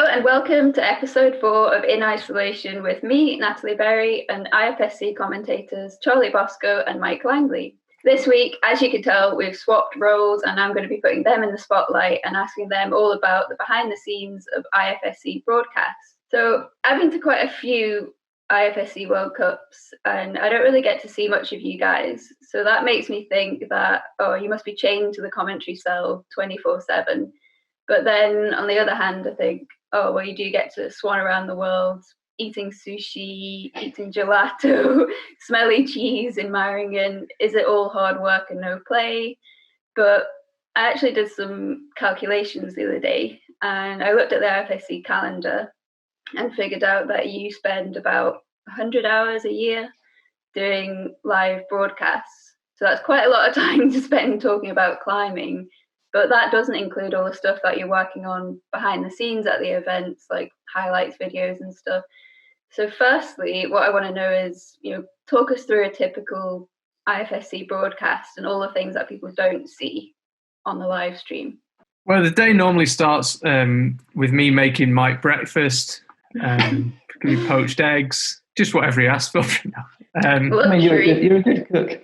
and welcome to episode 4 of In Isolation with me, Natalie Berry, and IFSC commentators Charlie Boscoe and Mike Langley. This week, as you can tell, we've swapped roles and I'm going to be putting them in the spotlight and asking them all about the behind the scenes of IFSC broadcasts. So I've been to quite a few IFSC World Cups and I don't really get to see much of you guys. So that makes me think that, you must be chained to the commentary cell 24/7. But then on the other hand, I think, you do get to swan around the world, eating sushi, eating gelato, smelly cheese in Meiringen. Is it all hard work and no play? But I actually did some calculations the other day and I looked at the IFSC calendar and figured out that you spend about 100 hours a year doing live broadcasts. So that's quite a lot of time to spend talking about climbing. But that doesn't include all the stuff that you're working on behind the scenes at the events, like highlights videos and stuff. So firstly, what I want to know is, talk us through a typical IFSC broadcast and all the things that people don't see on the live stream. Well, the day normally starts with me making Mike breakfast, poached eggs, just whatever he asks for. You're a good cook.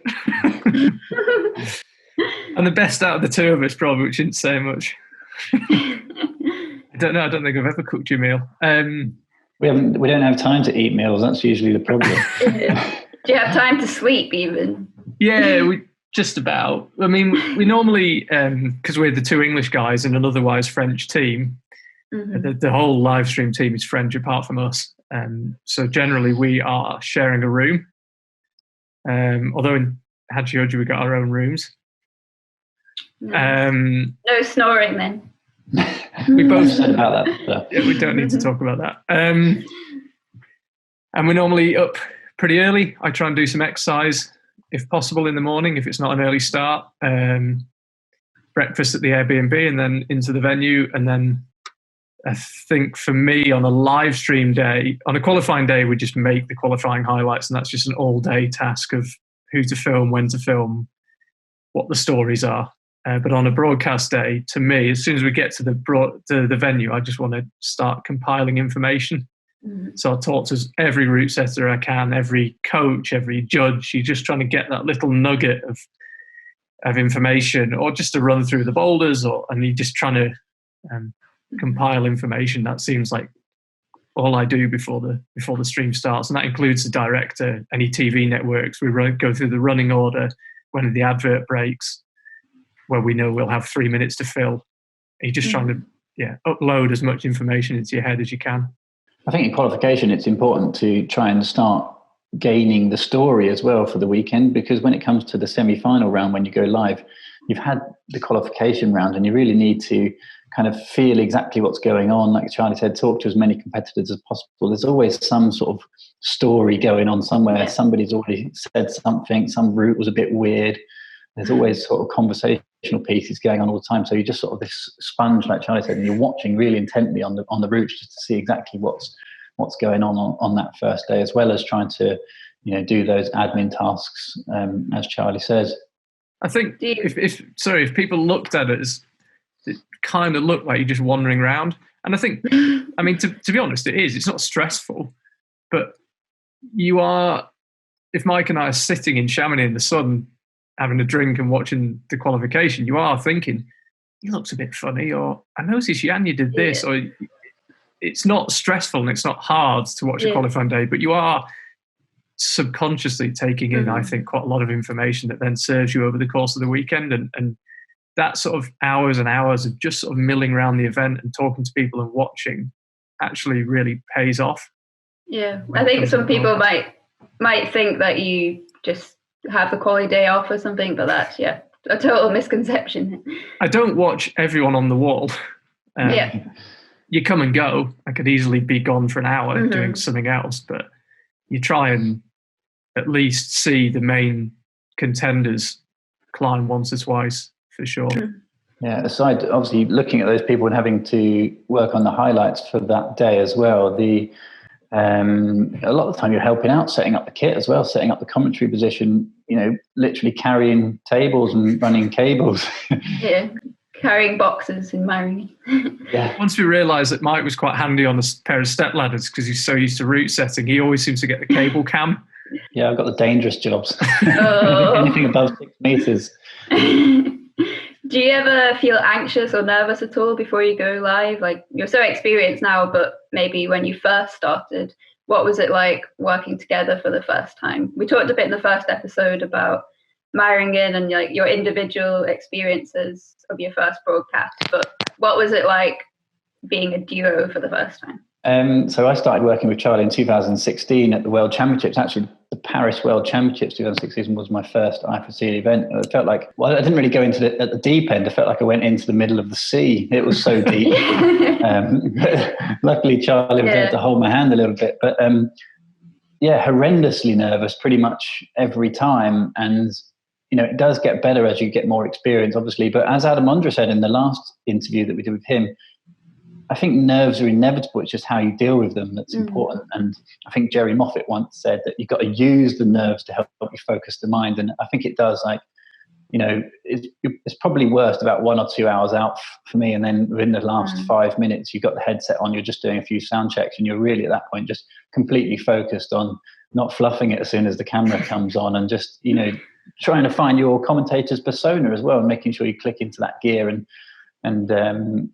I'm the best out of the two of us, probably, which isn't saying much. I don't know. I don't think I've ever cooked you a meal. We don't have time to eat meals. That's usually the problem. Do you have time to sleep even? Yeah, we just about. I mean, we normally, because we're the two English guys in an otherwise French team, the whole live stream team is French apart from us. So generally we are sharing a room. Although in Hachioji we've got our own rooms. No snoring then. We both said about that. So. Yeah, we don't need to talk about that. And we're normally up pretty early. I try and do some exercise if possible in the morning, if it's not an early start. Breakfast at the Airbnb and then into the venue. And then I think for me on a live stream day, on a qualifying day, we just make the qualifying highlights. And that's just an all day task of who to film, when to film, what the stories are. But on a broadcast day, to me, as soon as we get to the venue, I just want to start compiling information. So I'll talk to every route setter I can, every coach, every judge. You're just trying to get that little nugget of information, or just to run through the boulders, and you're just trying to compile information. That seems like all I do before the stream starts, and that includes the director, any TV networks. We go through the running order when the advert breaks, where we know we'll have 3 minutes to fill. You're just trying to upload as much information into your head as you can. I think in qualification it's important to try and start gaining the story as well for the weekend, because when it comes to the semi-final round, when you go live, you've had the qualification round and you really need to kind of feel exactly what's going on. Like Charlie said, talk to as many competitors as possible. There's always some sort of story going on somewhere. Yeah. Somebody's already said something, some route was a bit weird. There's always sort of conversational pieces going on all the time. So you're just sort of this sponge, like Charlie said, and you're watching really intently on the routes just to see exactly what's going on that first day, as well as trying to, do those admin tasks, as Charlie says. I think if people looked at it kind of looked like you're just wandering around. And I think, I mean, to be honest, it's not stressful, but you are, if Mike and I are sitting in Chamonix in the sun, having a drink and watching the qualification, you are thinking, he looks a bit funny, or I noticed Janja did this, or it's not stressful and it's not hard to watch a qualifying day, but you are subconsciously taking in, I think, quite a lot of information that then serves you over the course of the weekend. And that sort of hours and hours of just sort of milling around the event and talking to people and watching actually really pays off. Yeah, I think some people might think that you just have the quality day off or something, but that's a total misconception. I don't watch everyone on the wall. You come and go. I could easily be gone for an hour doing something else, but you try and at least see the main contenders climb once or twice for sure. Yeah, aside obviously looking at those people and having to work on the highlights for that day as well, a lot of the time you're helping out, setting up the kit as well, setting up the commentary position, literally carrying tables and running cables. carrying boxes and marrying. Yeah. Once we realised that Mike was quite handy on a pair of step ladders because he's so used to route setting, he always seems to get the cable cam. Yeah, I've got the dangerous jobs. Oh. Anything above 6 meters. Do you ever feel anxious or nervous at all before you go live? Like, you're so experienced now, but maybe when you first started, what was it like working together for the first time? We talked a bit in the first episode about marrying in and like your individual experiences of your first broadcast, but what was it like being a duo for the first time? So I started working with Charlie in 2016 at the World Championships. Actually, the Paris World Championships 2016 was my first IFSC event. It felt like, well, I didn't really go into at the deep end. I felt like I went into the middle of the sea. It was so deep. Luckily, Charlie was able to hold my hand a little bit. But horrendously nervous pretty much every time. And, it does get better as you get more experience, obviously. But as Adam Ondra said in the last interview that we did with him, I think nerves are inevitable. It's just how you deal with them that's important. And I think Jerry Moffat once said that you've got to use the nerves to help you focus the mind. And I think it does. Like, it's probably worst about 1 or 2 hours out for me. And then within the last 5 minutes, you've got the headset on, you're just doing a few sound checks, and you're really at that point just completely focused on not fluffing it as soon as the camera comes on, and just, trying to find your commentator's persona as well, and making sure you click into that gear and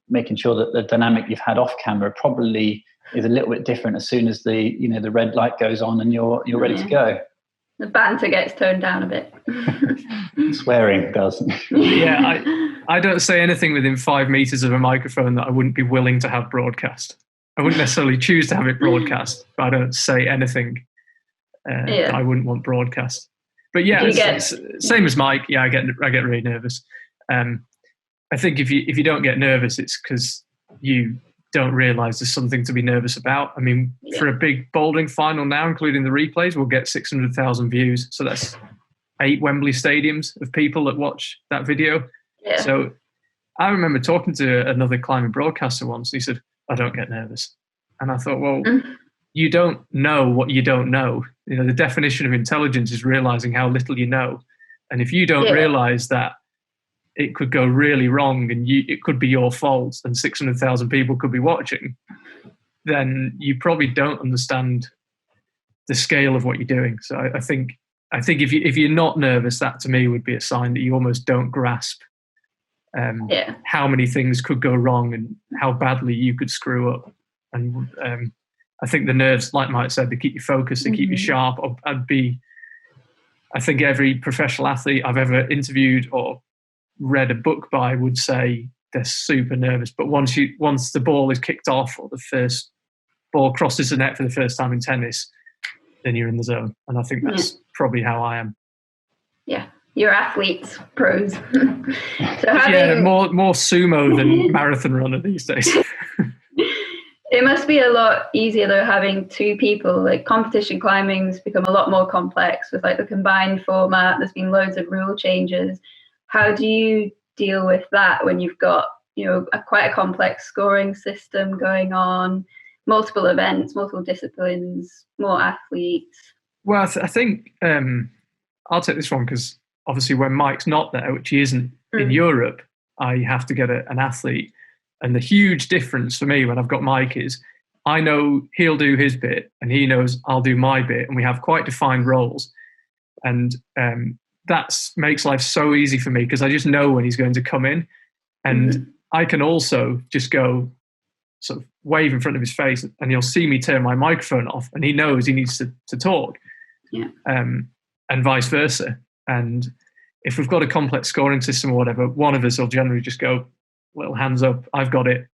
making sure that the dynamic you've had off camera probably is a little bit different as soon as the red light goes on and you're ready to go. The banter gets toned down a bit. Swearing does. Yeah, I don't say anything within 5 meters of a microphone that I wouldn't be willing to have broadcast. I wouldn't necessarily choose to have it broadcast, but I don't say anything that I wouldn't want broadcast. But yeah, it's same as Mike. Yeah, I get really nervous. I think if you don't get nervous, it's because you don't realise there's something to be nervous about. I mean, for a big bouldering final now, including the replays, we'll get 600,000 views. So that's 8 Wembley stadiums of people that watch that video. Yeah. So I remember talking to another climbing broadcaster once. And he said, "I don't get nervous." And I thought, well, you don't know what you don't know. The definition of intelligence is realising how little you know. And if you don't realise that it could go really wrong and it could be your fault and 600,000 people could be watching, then you probably don't understand the scale of what you're doing. So I think if you're not nervous, that to me would be a sign that you almost don't grasp how many things could go wrong and how badly you could screw up. And I think the nerves, like Mike said, they keep you focused, they keep you sharp. I think every professional athlete I've ever interviewed or read a book by would say they're super nervous. But once the ball is kicked off or the first ball crosses the net for the first time in tennis, then you're in the zone. And I think that's probably how I am. Yeah. You're athletes, pros. More sumo than marathon runner these days. It must be a lot easier though having 2 people. Like, competition climbing's become a lot more complex with like the combined format. There's been loads of rule changes. How do you deal with that when you've got quite a complex scoring system going on, multiple events, multiple disciplines, more athletes? Well, I think I'll take this one because obviously when Mike's not there, which he isn't in Europe, I have to get an athlete. And the huge difference for me when I've got Mike is I know he'll do his bit and he knows I'll do my bit, and we have quite defined roles. And that makes life so easy for me because I just know when he's going to come in, and I can also just go sort of wave in front of his face and you'll see me turn my microphone off and he knows he needs to talk, and vice versa. And if we've got a complex scoring system or whatever, one of us will generally just go, little hands up, I've got it,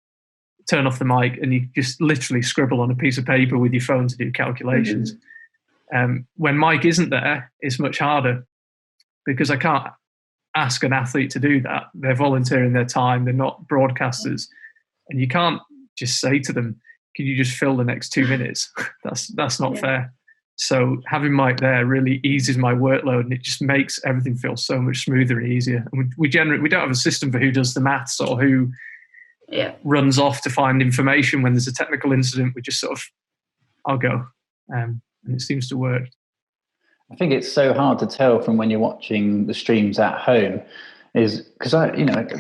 turn off the mic, and you just literally scribble on a piece of paper with your phone to do calculations. When Mike isn't there, it's much harder because I can't ask an athlete to do that. They're volunteering their time, they're not broadcasters, and you can't just say to them, can you just fill the next 2 minutes? That's not fair. So having Mike there really eases my workload, and it just makes everything feel so much smoother and easier. And we don't have a system for who does the maths or who runs off to find information when there's a technical incident. We just sort of, I'll go, and it seems to work. I think it's so hard to tell from when you're watching the streams at home. is because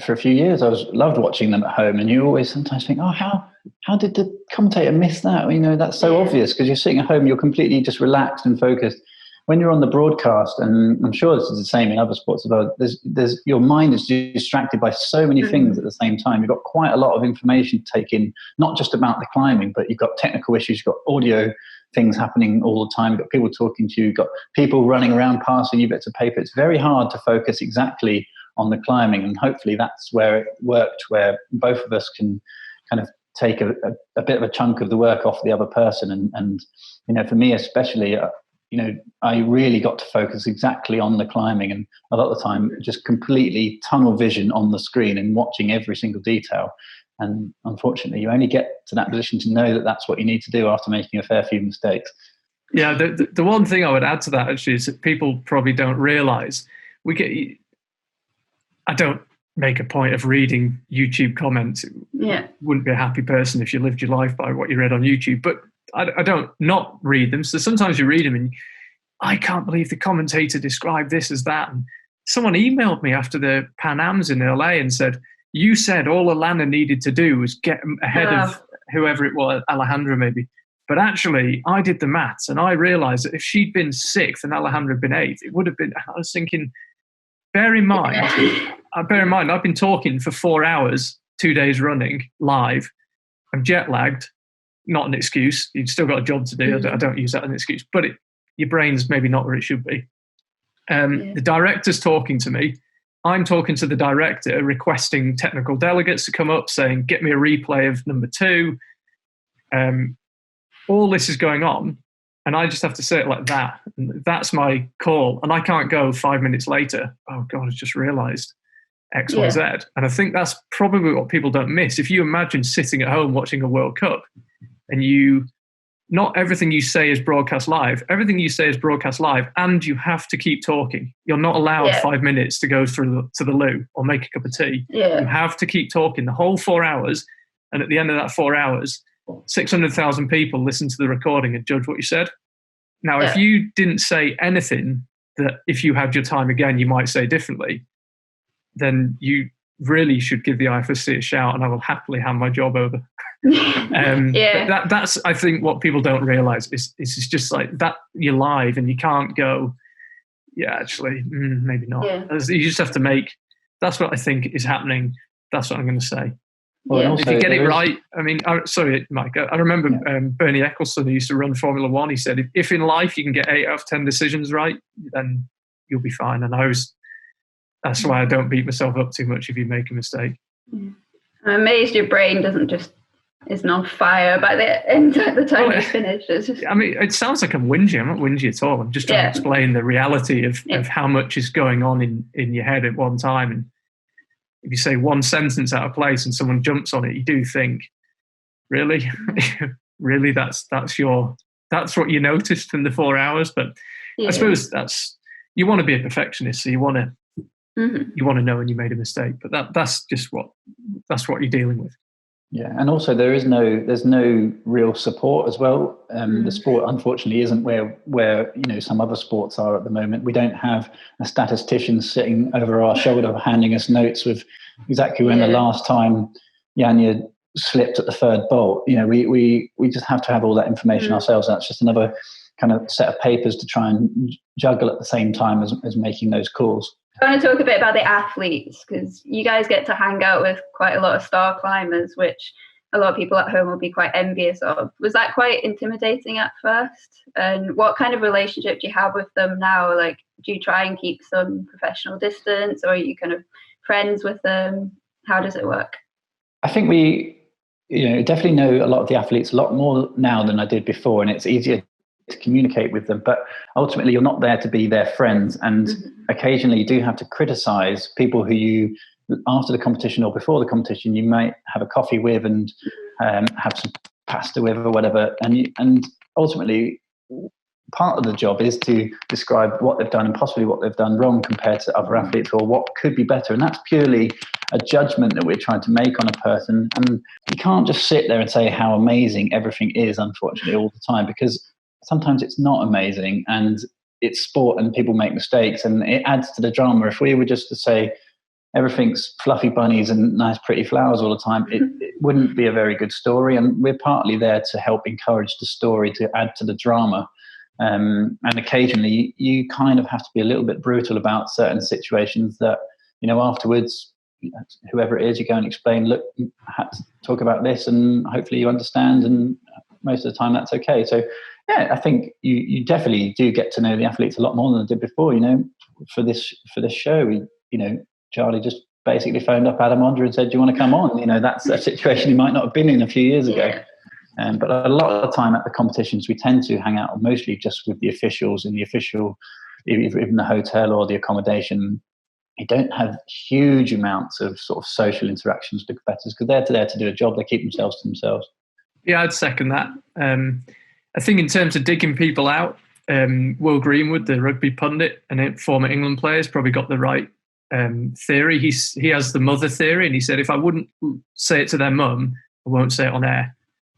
for a few years I loved watching them at home, and you always sometimes think, oh, how did the commentator miss that? That's so obvious, because you're sitting at home, you're completely just relaxed and focused. When you're on the broadcast, and I'm sure this is the same in other sports as well, there's your mind is distracted by so many things at the same time. You've got quite a lot of information to take in, not just about the climbing, but you've got technical issues, you've got audio things happening all the time, you've got people talking to you, you've got people running around passing you bits of paper. It's very hard to focus exactly on the climbing, and hopefully that's where it worked, where both of us can kind of take a bit of a chunk of the work off the other person. And for me especially, I really got to focus exactly on the climbing, and a lot of the time just completely tunnel vision on the screen and watching every single detail. And unfortunately, you only get to that position to know that that's what you need to do after making a fair few mistakes. Yeah, the one thing I would add to that actually is that people probably don't realise I don't make a point of reading YouTube comments. Yeah, wouldn't be a happy person if you lived your life by what you read on YouTube, but I don't not read them. So sometimes you read them and I can't believe the commentator described this as that. And someone emailed me after the Pan Ams in LA and said, you said all Alana needed to do was get ahead of whoever it was, Alejandra maybe. But actually, I did the maths and I realized that if she'd been 6th and Alejandra had been 8th, it would have been, I was thinking, bear in mind, I've been talking for 4 hours, 2 days running, live. I'm jet lagged. Not an excuse. You've still got a job to do. I don't use that as an excuse. But your brain's maybe not where it should be. The director's talking to me. I'm talking to the director, requesting technical delegates to come up, saying, get me a replay of number 2. All this is going on, and I just have to say it like that. And that's my call. And I can't go 5 minutes later, oh, God, I just realised X, Y, Z. And I think that's probably what people don't miss. If you imagine sitting at home watching a World Cup, and not everything you say is broadcast live. Everything you say is broadcast live, and you have to keep talking. You're not allowed 5 minutes to go to the loo or make a cup of tea. Yeah. You have to keep talking the whole 4 hours, and at the end of that 4 hours, 600,000 people listen to the recording and judge what you said. Now, if you didn't say anything that if you had your time again, you might say differently, then you really should give the IFSC a shout, and I will happily hand my job over. That's I think what people don't realise is it's just like that you're live and you can't go, maybe not. You just have to make. That's what I think is happening. That's what I'm going to say. Well, if you get it right, I mean, sorry, Mike. I remember Bernie Ecclestone, who used to run Formula One. He said, if in life you can get 8 out of 10 decisions right, then you'll be fine. And that's why I don't beat myself up too much if you make a mistake. I'm amazed your brain isn't on fire by the end of the time you finish. I mean, it sounds like I'm whingy. I'm not whingy at all. I'm just trying to explain the reality of how much is going on in your head at one time. And if you say one sentence out of place and someone jumps on it, you do think, really? Really, that's what you noticed in the 4 hours? But I suppose you want to be a perfectionist, so you want to know when you made a mistake. But that's what you're dealing with. Yeah, and also there's no real support as well. The sport, unfortunately, isn't where some other sports are at the moment. We don't have a statistician sitting over our shoulder handing us notes with exactly when the last time Janja slipped at the 3rd bolt. We just have to have all that information ourselves. That's just another kind of set of papers to try and juggle at the same time as making those calls. I want to talk a bit about the athletes, because you guys get to hang out with quite a lot of star climbers, which a lot of people at home will be quite envious of. Was that quite intimidating at first? And what kind of relationship do you have with them now? Like, do you try and keep some professional distance, or are you kind of friends with them? How does it work? I think we definitely know a lot of the athletes a lot more now than I did before, and it's easier to communicate with them, but ultimately you're not there to be their friends, and occasionally you do have to criticize people who you, after the competition or before the competition, you might have a coffee with and have some pasta with or whatever, and ultimately part of the job is to describe what they've done and possibly what they've done wrong compared to other athletes, or what could be better. And that's purely a judgment that we're trying to make on a person, and you can't just sit there and say how amazing everything is, unfortunately, all the time, because sometimes it's not amazing, and it's sport and people make mistakes, and it adds to the drama. If we were just to say, everything's fluffy bunnies and nice pretty flowers all the time, it wouldn't be a very good story. And we're partly there to help encourage the story, to add to the drama. And occasionally you kind of have to be a little bit brutal about certain situations that, afterwards, whoever it is, you go and explain, look, I had to talk about this and hopefully you understand. And most of the time that's okay. So yeah, I think you definitely do get to know the athletes a lot more than I did before. For this show, Charlie just basically phoned up Adam Ondra and said, "Do you want to come on?" That's a situation he might not have been in a few years ago. But a lot of the time at the competitions, we tend to hang out mostly just with the officials in the official, even the hotel or the accommodation. You don't have huge amounts of sort of social interactions with the competitors because they're there to do a job. They keep themselves to themselves. Yeah, I'd second that. I think in terms of digging people out, Will Greenwood, the rugby pundit and former England player, has probably got the right theory. He has the mother theory, and he said, if I wouldn't say it to their mum, I won't say it on air.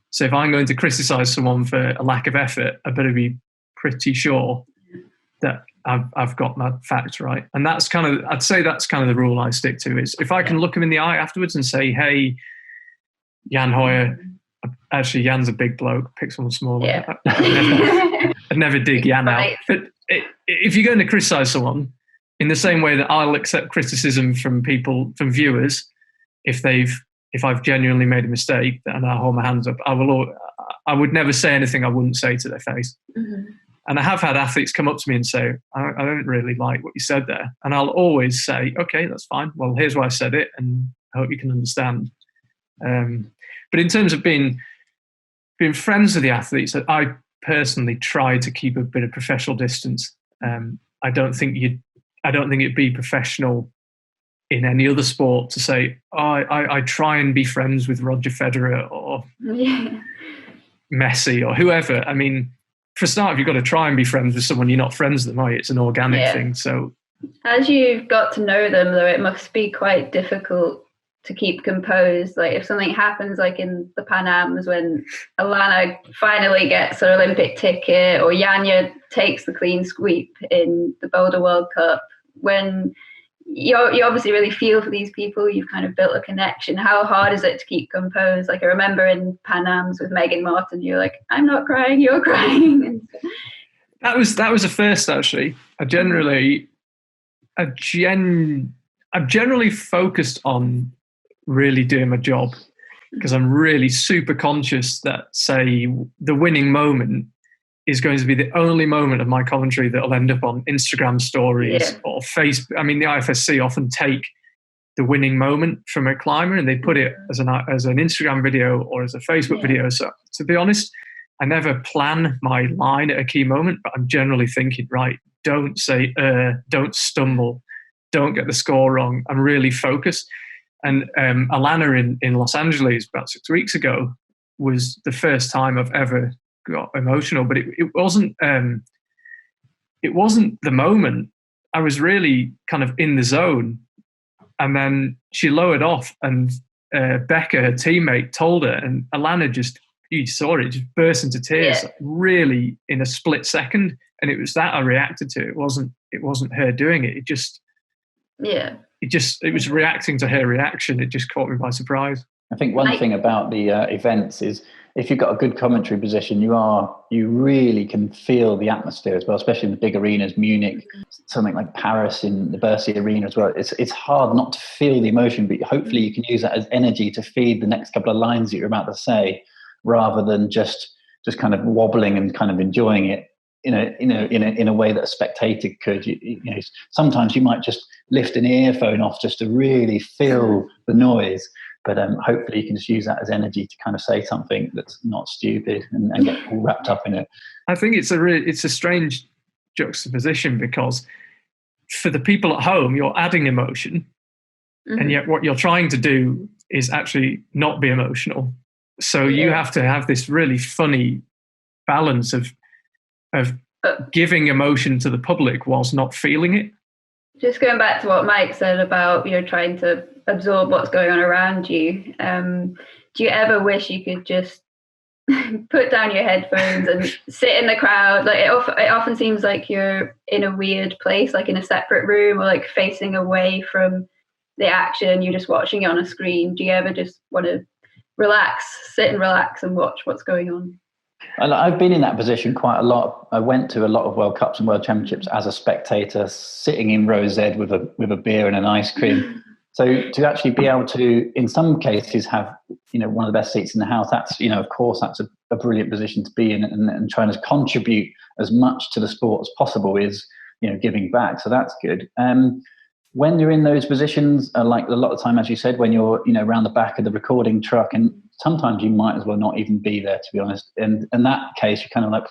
So if I'm going to criticise someone for a lack of effort, I better be pretty sure that I've got my facts right. And I'd say that's kind of the rule I stick to, is if I can look him in the eye afterwards and say, hey, Jan Hoyer, actually Jan's a big bloke, pick someone smaller. Yeah. I'd never dig Jan out. But if you're going to criticise someone, in the same way that I'll accept criticism from viewers, if I've genuinely made a mistake and I hold my hands up, I would never say anything I wouldn't say to their face. Mm-hmm. And I have had athletes come up to me and say, I don't really like what you said there. And I'll always say, okay, that's fine. Well, here's why I said it, and I hope you can understand. But in terms of being friends with the athletes, I personally try to keep a bit of professional distance. I don't think it'd be professional in any other sport to say, I try and be friends with Roger Federer or Messi or whoever. I mean, for a start, you've got to try and be friends with someone you're not friends with them, it's an organic thing. So as you've got to know them, though, it must be quite difficult to keep composed. Like if something happens, like in the Pan Ams when Alana finally gets her Olympic ticket, or Janja takes the clean sweep in the Boulder World Cup, when you obviously really feel for these people, you've kind of built a connection. How hard is it to keep composed? Like I remember in Pan Ams with Megan Martin, you're like, I'm not crying, you're crying. That was a first, actually. I've generally focused on really doing my job, because I'm really super conscious that, say, the winning moment is going to be the only moment of my commentary that will end up on Instagram stories or Facebook. I mean, the IFSC often take the winning moment from a climber and they put it as an Instagram video or as a Facebook video. So to be honest, I never plan my line at a key moment, but I'm generally thinking, right, don't say, don't stumble, don't get the score wrong. I'm really focused. And Alana in Los Angeles about 6 weeks ago was the first time I've ever got emotional, but it wasn't the moment. I was really kind of in the zone, and then she lowered off, and Becca, her teammate, told her, and Alana you saw it, just burst into tears, really in a split second, and it was that I reacted to. It wasn't her doing it. It was reacting to her reaction. It just caught me by surprise. I think one thing about the events is if you've got a good commentary position, you really can feel the atmosphere as well, especially in the big arenas, Munich, something like Paris in the Bercy Arena as well. It's hard not to feel the emotion, but hopefully you can use that as energy to feed the next couple of lines that you're about to say, rather than just kind of wobbling and kind of enjoying it in a way that a spectator could. Sometimes you might just lift an earphone off just to really feel the noise. But hopefully you can just use that as energy to kind of say something that's not stupid and get all wrapped up in it. I think it's a strange juxtaposition, because for the people at home, you're adding emotion, and yet what you're trying to do is actually not be emotional. So you have to have this really funny balance of giving emotion to the public whilst not feeling it. Just going back to what Mike said about trying to absorb what's going on around you, do you ever wish you could just put down your headphones and sit in the crowd? Like it often seems like you're in a weird place, like in a separate room, or like facing away from the action, you're just watching it on a screen? Do you ever just want to sit and relax and watch what's going on? I've been in that position quite a lot. I went to a lot of World Cups and World Championships as a spectator, sitting in row Z with a beer and an ice cream. So to actually be able to, in some cases, have one of the best seats in the house, that's of course that's a brilliant position to be in, and trying to contribute as much to the sport as possible is giving back. So that's good. When you're in those positions, like a lot of time, as you said, when you're around the back of the recording truck, and sometimes you might as well not even be there, to be honest. And in that case, you're kind of like,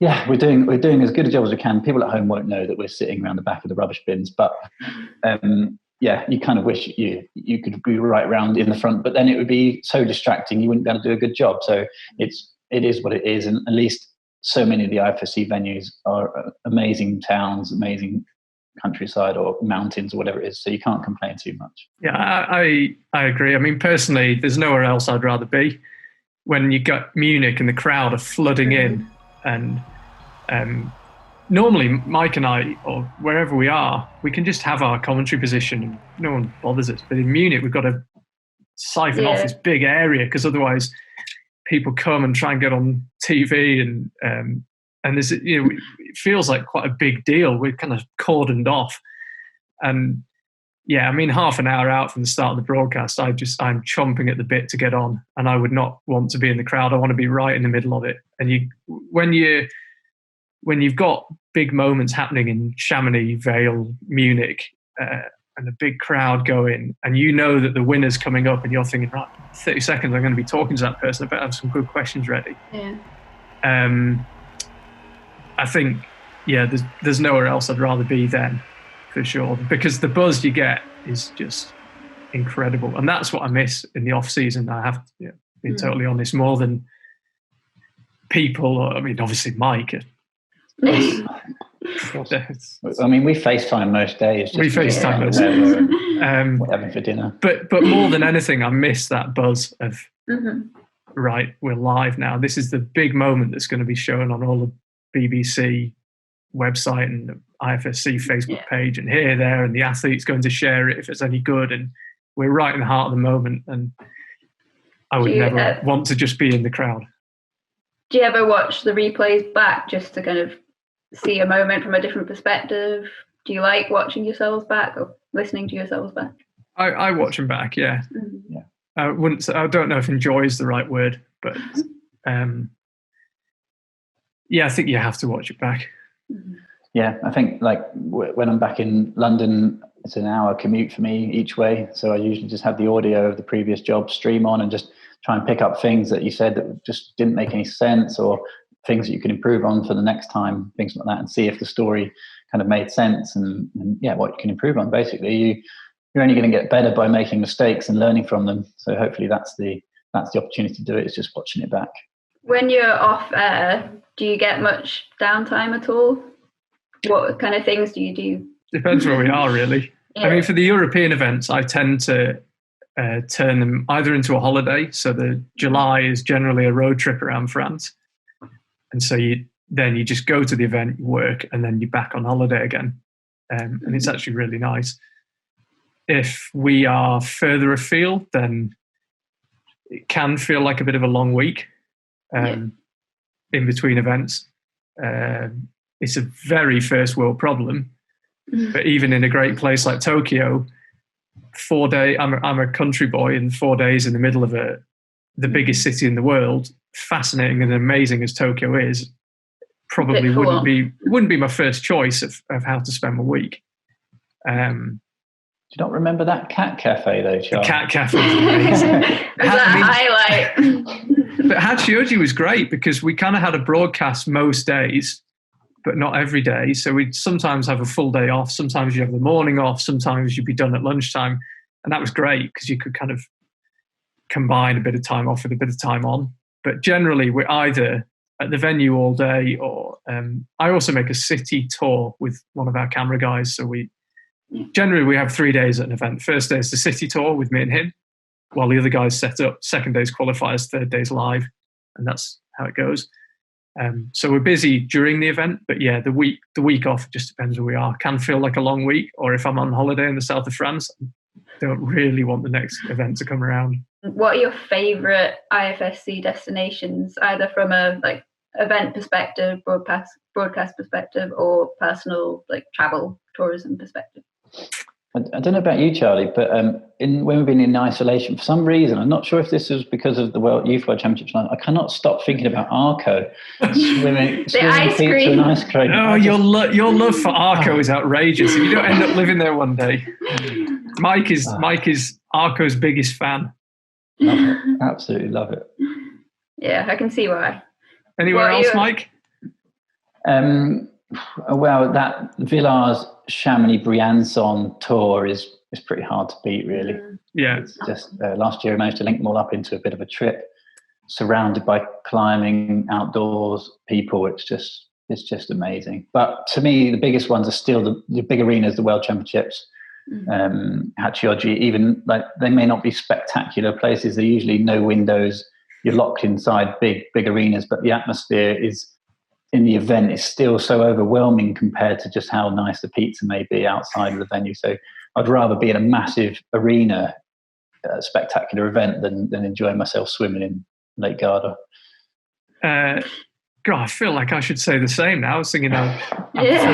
yeah, we're doing as good a job as we can. People at home won't know that we're sitting around the back of the rubbish bins, but yeah, you kind of wish you could be right round in the front, but then it would be so distracting, you wouldn't be able to do a good job. So it is what it is, and at least so many of the IFSC venues are amazing towns, amazing countryside or mountains or whatever it is, so you can't complain too much. Yeah, I agree. I mean, personally, there's nowhere else I'd rather be. When you got Munich and the crowd are flooding in, and normally Mike and I, or wherever we are, we can just have our commentary position and no one bothers us. But in Munich, we've got to siphon off this big area, because otherwise people come and try and get on TV, and there's it feels like quite a big deal. We're kind of cordoned off, and yeah, I mean, half an hour out from the start of the broadcast, I'm chomping at the bit to get on, and I would not want to be in the crowd. I want to be right in the middle of it. And when you've got big moments happening in Chamonix, Vale, Munich, and a big crowd going, and that the winner's coming up, and you're thinking, right, 30 seconds, I'm going to be talking to that person. I better have some good questions ready. Yeah. I think, yeah, there's nowhere else I'd rather be then, for sure, because the buzz you get is just incredible, and that's what I miss in the off season. I have to be totally honest, more than people. I mean, obviously Mike. I mean, we FaceTime most days. We FaceTime most days. What having for dinner. But more than anything, I miss that buzz of right, we're live now. This is the big moment that's going to be shown on all the BBC website and the IFSC Facebook page, and here, there, and the athlete's going to share it if it's any good, and we're right in the heart of the moment, and I would never want to just be in the crowd. Do you ever watch the replays back just to kind of see a moment from a different perspective? Do you like watching yourselves back or listening to yourselves back? I watch them back, yeah. I don't know if enjoy is the right word, but yeah, I think you have to watch it back. Yeah, I think like when I'm back in London, it's an hour commute for me each way. So I usually just have the audio of the previous job stream on and just try and pick up things that you said that just didn't make any sense, or things that you can improve on for the next time, things like that, and see if the story kind of made sense and what you can improve on. Basically, you're only going to get better by making mistakes and learning from them. So hopefully that's the opportunity to do it, is just watching it back. When you're off air, do you get much downtime at all? What kind of things do you do? Depends where we are, really. I mean, for the European events, I tend to turn them either into a holiday. So the July is generally a road trip around France. And so you just go to the event, you work, and then you're back on holiday again. And it's actually really nice. If we are further afield, then it can feel like a bit of a long week in between events. It's a very first world problem. But even in a great place like Tokyo, 4 days, I'm a country boy, and 4 days in the middle of the biggest city in the world, fascinating and amazing as Tokyo is, probably wouldn't be my first choice of how to spend my week. Do you not remember that cat cafe though, Charles? The cat cafe was amazing. Highlight. But Hachioji was great because we kind of had a broadcast most days, but not every day. So we'd sometimes have a full day off. Sometimes you have the morning off. Sometimes you'd be done at lunchtime. And that was great because you could kind of combine a bit of time off with a bit of time on. But generally, we're either at the venue all day, or I also make a city tour with one of our camera guys. So we have 3 days at an event. First day is the city tour with me and him, while the other guys set up. Second day's qualifiers, third day's live. And that's how it goes. So we're busy during the event, but yeah, the week off, it just depends where we are. Can feel like a long week, or if I'm on holiday in the south of France, I don't really want the next event to come around. What are your favourite IFSC destinations, either from a event perspective, broadcast perspective, or personal travel tourism perspective? I don't know about you, Charlie, but when we've been in isolation, for some reason, I'm not sure if this is because of the Youth World Championships, I cannot stop thinking about Arco, swimming ice pizza cream. and ice cream. Oh, your love for Arco is outrageous. If you don't end up living there one day. Mike is Arco's biggest fan. Love it. Absolutely love it. Yeah, I can see why. Anywhere else, Mike? Well, that Villars Chamonix Briançon tour is pretty hard to beat, really. Yeah. It's just last year I managed to link them all up into a bit of a trip, surrounded by climbing, outdoors, people. It's just amazing. But to me, the biggest ones are still the big arenas, the World Championships, Hachioji. Even they may not be spectacular places. They're usually no windows. You're locked inside big arenas, but the atmosphere in the event is still so overwhelming compared to just how nice the pizza may be outside of the venue. So I'd rather be in a massive arena, spectacular event than enjoy myself swimming in Lake Garda. God, I feel like I should say the same now, singing out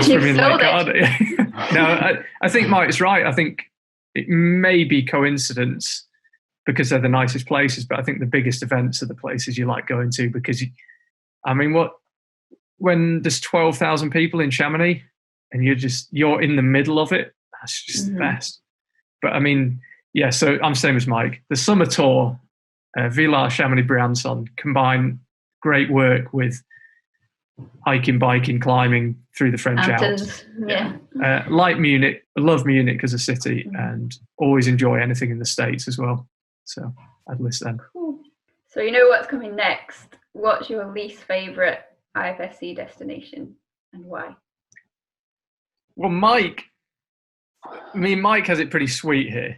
swimming in Lake Garda. No, I think Mike's right. I think it may be coincidence because they're the nicest places, but I think the biggest events are the places you like going to because, when there's 12,000 people in Chamonix and you're in the middle of it, that's just the best. But so I'm same as Mike. The summer tour, Villars Chamonix Briançon, combine great work with hiking, biking, climbing through the French Alps. Yeah. Like Munich, love Munich as a city and always enjoy anything in the States as well. So I'd list them. Cool. So you know what's coming next. What's your least favourite IFSC destination and why? Well, Mike has it pretty sweet here.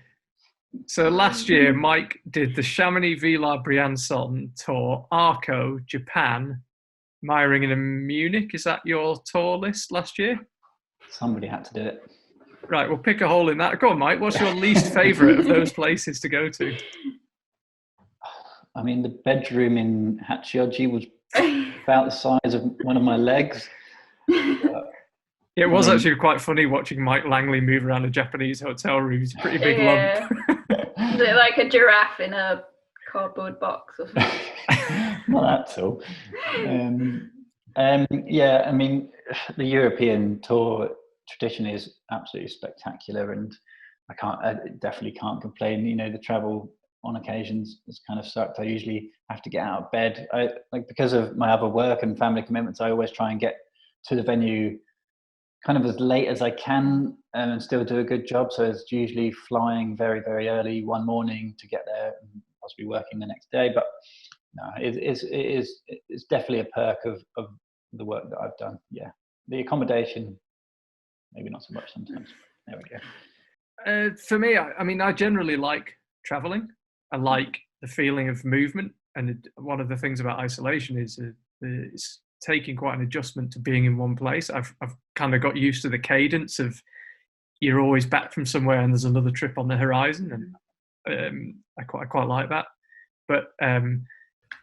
So last year, Mike did the Chamonix Villars Briançon tour, Arco, Japan, Meiringen and Munich. Is that your tour list last year? Somebody had to do it. Right, we'll pick a hole in that. Go on, Mike. What's your least favourite of those places to go to? The bedroom in Hachioji was about the size of one of my legs. It was actually quite funny watching Mike Langley move around a Japanese hotel room. He's a pretty big lump. Is it like a giraffe in a cardboard box or something? Not that all. The European tour tradition is absolutely spectacular, and I definitely can't complain. The travel on occasions it's kind of sucked. I usually have to get out of bed. Because of my other work and family commitments, I always try and get to the venue kind of as late as I can and still do a good job. So it's usually flying very, very early one morning to get there and possibly working the next day. But no, it's definitely a perk of the work that I've done. Yeah. The accommodation, maybe not so much sometimes. There we go. For me, I generally like traveling. I like the feeling of movement. And one of the things about isolation is it's taking quite an adjustment to being in one place. I've kind of got used to the cadence of you're always back from somewhere and there's another trip on the horizon, and I quite like that. But on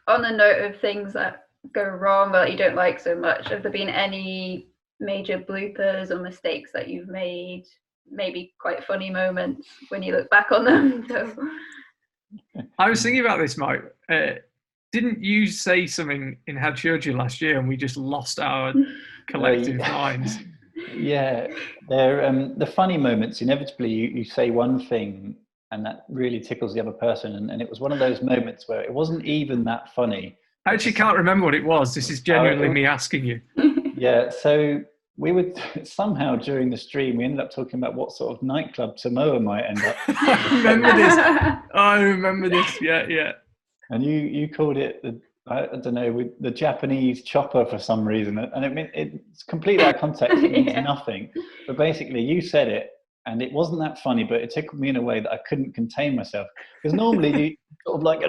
the note of things that go wrong or that you don't like so much, have there been any major bloopers or mistakes that you've made? Maybe quite funny moments when you look back on them. So. I was thinking about this, Mike. Didn't you say something in Hachioji last year and we just lost our collective minds? Yeah, they're the funny moments. Inevitably, you say one thing and that really tickles the other person. And it was one of those moments where it wasn't even that funny. I actually can't remember what it was. This is genuinely me asking you. Yeah, so we would somehow during the stream, we ended up talking about what sort of nightclub Samoa might end up. I remember this. Yeah. And you called it I don't know, the Japanese chopper for some reason, and it's completely out of context. It means nothing. But basically, you said it, and it wasn't that funny, but it tickled me in a way that I couldn't contain myself. Because normally you sort of like,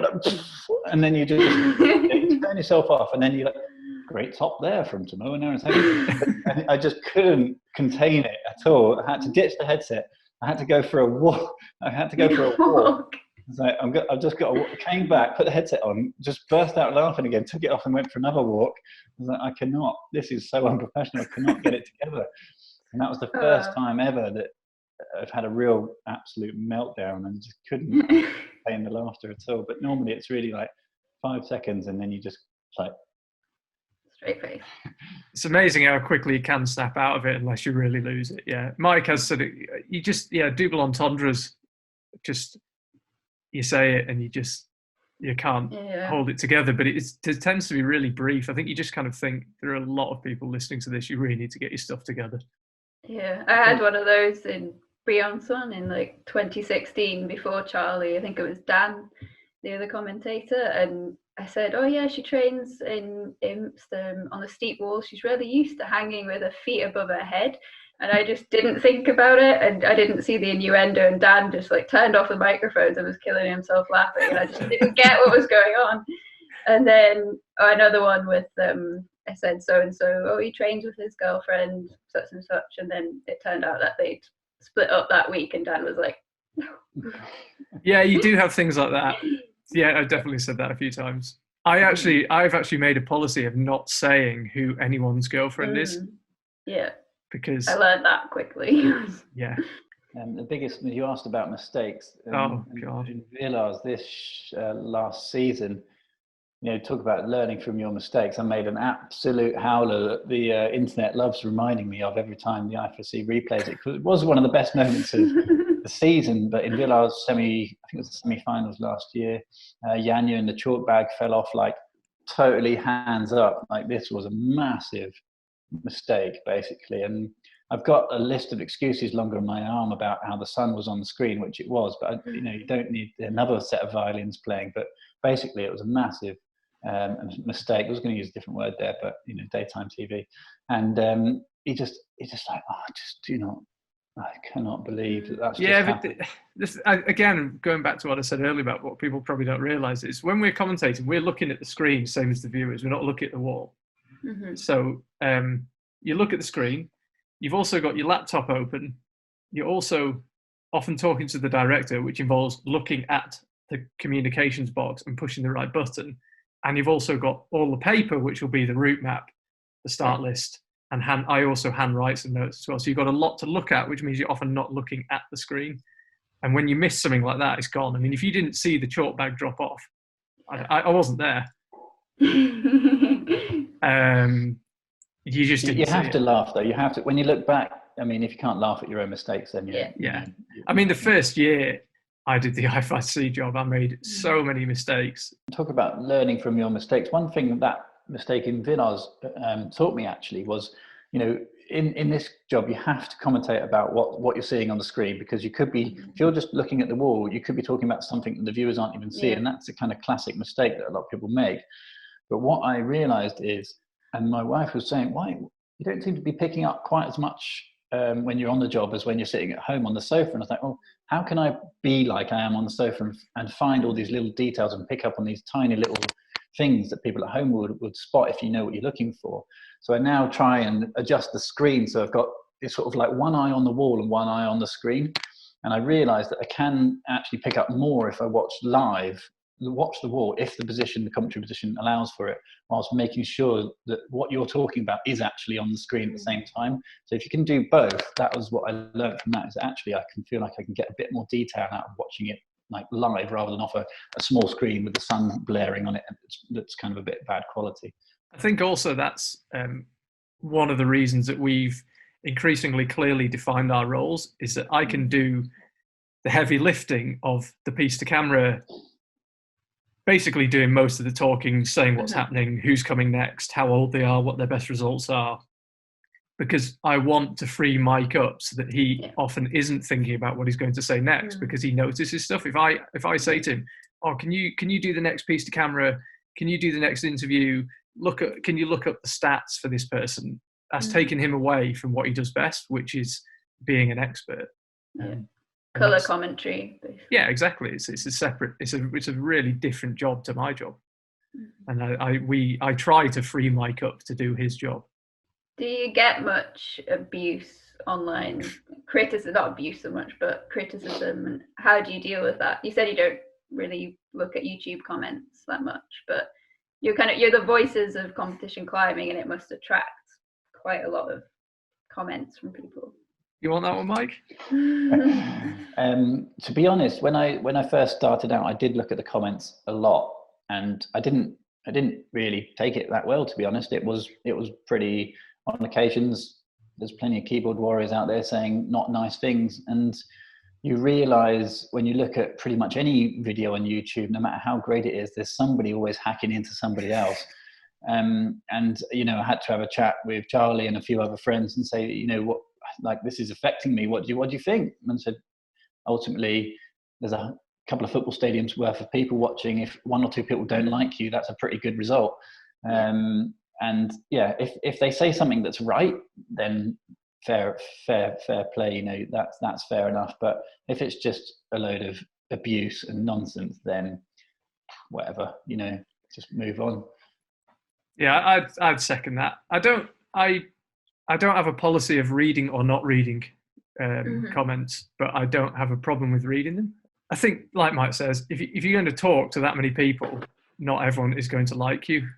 and then you just you turn yourself off, and then you great top there from Samoa and I just couldn't contain it at all. I had to ditch the headset. I had to go for a walk. It's like, I've just got to, came back, put the headset on, just burst out laughing again, took it off and went for another walk. I was like, I cannot, this is so unprofessional, I cannot get it together. And that was the first time ever that I've had a real absolute meltdown and just couldn't contain the laughter at all. But normally it's really like 5 seconds and then you just like... Straight face. It's amazing how quickly you can snap out of it unless you really lose it. Yeah. Mike has said it, you just, double entendres, just... you say it and you can't hold it together, but it tends to be really brief. I think you just kind of think there are a lot of people listening to this. You really need to get your stuff together. Yeah, I had one of those in Briançon in like 2016 before Charlie. I think it was Dan, the other commentator, and I said, "Oh yeah, she trains in IFSC on the steep wall. She's really used to hanging with her feet above her head." And I just didn't think about it, and I didn't see the innuendo, and Dan just like turned off the microphones and was killing himself laughing, and I just didn't get what was going on. And then another one with I said so and so, oh, he trains with his girlfriend such and such, and then it turned out that they'd split up that week, and Dan was like, no. Yeah, you do have things like that. Yeah, I've definitely said that a few times. I've actually made a policy of not saying who anyone's girlfriend is. Yeah. Because I learned that quickly. Yeah. And the biggest, you asked about mistakes. Oh God! I realised this last season. Talk about learning from your mistakes. I made an absolute howler that the internet loves reminding me of every time the IFSC replays it, because it was one of the best moments of the season. But in Villar's I think it was the semi-finals last year, Yanya and the chalk bag fell off like totally hands up. Like this was a massive mistake basically, and I've got a list of excuses longer on my arm about how the sun was on the screen, which it was, but you don't need another set of violins playing. But basically it was a massive mistake. I was going to use a different word there, but daytime TV. And he just like, I cannot believe that's just happened. But this again, going back to what I said earlier about what people probably don't realise is when we're commentating, we're looking at the screen same as the viewers. We're not looking at the wall. Mm-hmm. So you look at the screen, you've also got your laptop open, you're also often talking to the director, which involves looking at the communications box and pushing the right button, and you've also got all the paper, which will be the route map, the start list, and I also handwrite some notes as well. So you've got a lot to look at, which means you're often not looking at the screen. And when you miss something like that, it's gone. I mean, if you didn't see the chalk bag drop off, I wasn't there. You just didn't. You have to laugh though. You have to, when you look back. I mean, if you can't laugh at your own mistakes, then I mean, the first year I did the IFSC job, I made so many mistakes. Talk about learning from your mistakes. One thing that mistake in Villars taught me actually was, in this job you have to commentate about what you're seeing on the screen, because you could be, if you're just looking at the wall, you could be talking about something that the viewers aren't even seeing. And that's a kind of classic mistake that a lot of people make. But what I realized is, and my wife was saying, why you don't seem to be picking up quite as much when you're on the job as when you're sitting at home on the sofa. And I was like, well, how can I be like I am on the sofa and find all these little details and pick up on these tiny little things that people at home would spot if you know what you're looking for. So I now try and adjust the screen, so I've got it's sort of like one eye on the wall and one eye on the screen. And I realized that I can actually pick up more if I watch the wall, if the commentary position allows for it, whilst making sure that what you're talking about is actually on the screen at the same time. So if you can do both, that was what I learned from that, is actually I can feel like I can get a bit more detail out of watching it like live rather than off a small screen with the sun blaring on it. That's kind of a bit bad quality. I think also that's one of the reasons that we've increasingly clearly defined our roles, is that I can do the heavy lifting of the piece to camera, basically doing most of the talking, saying what's happening, who's coming next, how old they are, what their best results are, because I want to free Mike up so that he often isn't thinking about what he's going to say next, because he notices stuff. If I say to him, oh, can you do the next piece to camera? Can you do the next interview? Can you look up the stats for this person? That's taken him away from what he does best, which is being an expert. Colour commentary. Yeah, exactly. It's a separate. It's a really different job to my job. And I try to free Mike up to do his job. Do you get much abuse online? Criticism, not abuse so much, but criticism. And how do you deal with that? You said you don't really look at YouTube comments that much, but you're the voices of competition climbing, and it must attract quite a lot of comments from people. You want that one, Mike? To be honest, when I first started out, I did look at the comments a lot, and I didn't really take it that well, to be honest. It was pretty, on occasions, there's plenty of keyboard warriors out there saying not nice things, and you realize when you look at pretty much any video on YouTube, no matter how great it is, there's somebody always hacking into somebody else. And I had to have a chat with Charlie and a few other friends and say, what, like, this is affecting me. What do you think? And said, ultimately, there's a couple of football stadiums worth of people watching. If one or two people don't like you, that's a pretty good result. And yeah, if they say something that's right, then fair play. That's fair enough. But if it's just a load of abuse and nonsense, then whatever, just move on. Yeah, I'd second that. I don't have a policy of reading or not reading comments, but I don't have a problem with reading them. I think, like Mike says, if you're going to talk to that many people, not everyone is going to like you.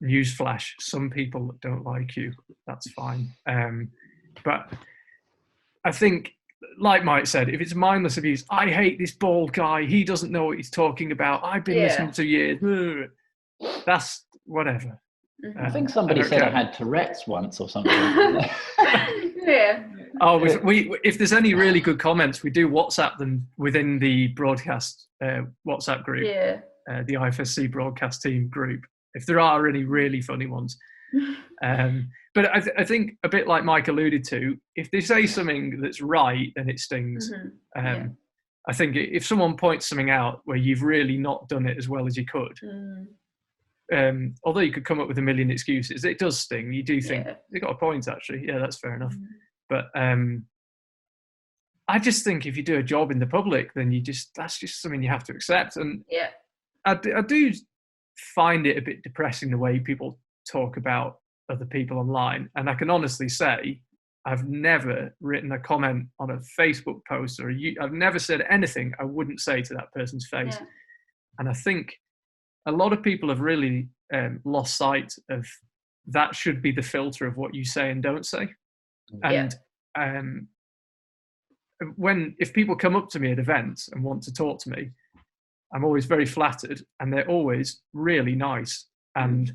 Newsflash, some people don't like you. That's fine. But I think, like Mike said, if it's mindless abuse, I hate this bald guy. He doesn't know what he's talking about. I've been listening to years. That's whatever. I think somebody said I had Tourette's once or something. Yeah. Oh, if there's any really good comments, we do WhatsApp them within the broadcast WhatsApp group, the IFSC broadcast team group, if there are any really funny ones. But I think, a bit like Mike alluded to, if they say something that's right, then it stings. I think if someone points something out where you've really not done it as well as you could, although you could come up with a million excuses, it does sting. You do think, they got a point, actually. Yeah, that's fair enough. But I just think if you do a job in the public, then that's just something you have to accept. And I do find it a bit depressing the way people talk about other people online. And I can honestly say, I've never written a comment on a Facebook post I've never said anything I wouldn't say to that person's face. And I think a lot of people have really lost sight of that should be the filter of what you say and don't say. And if people come up to me at events and want to talk to me, I'm always very flattered, and they're always really nice. And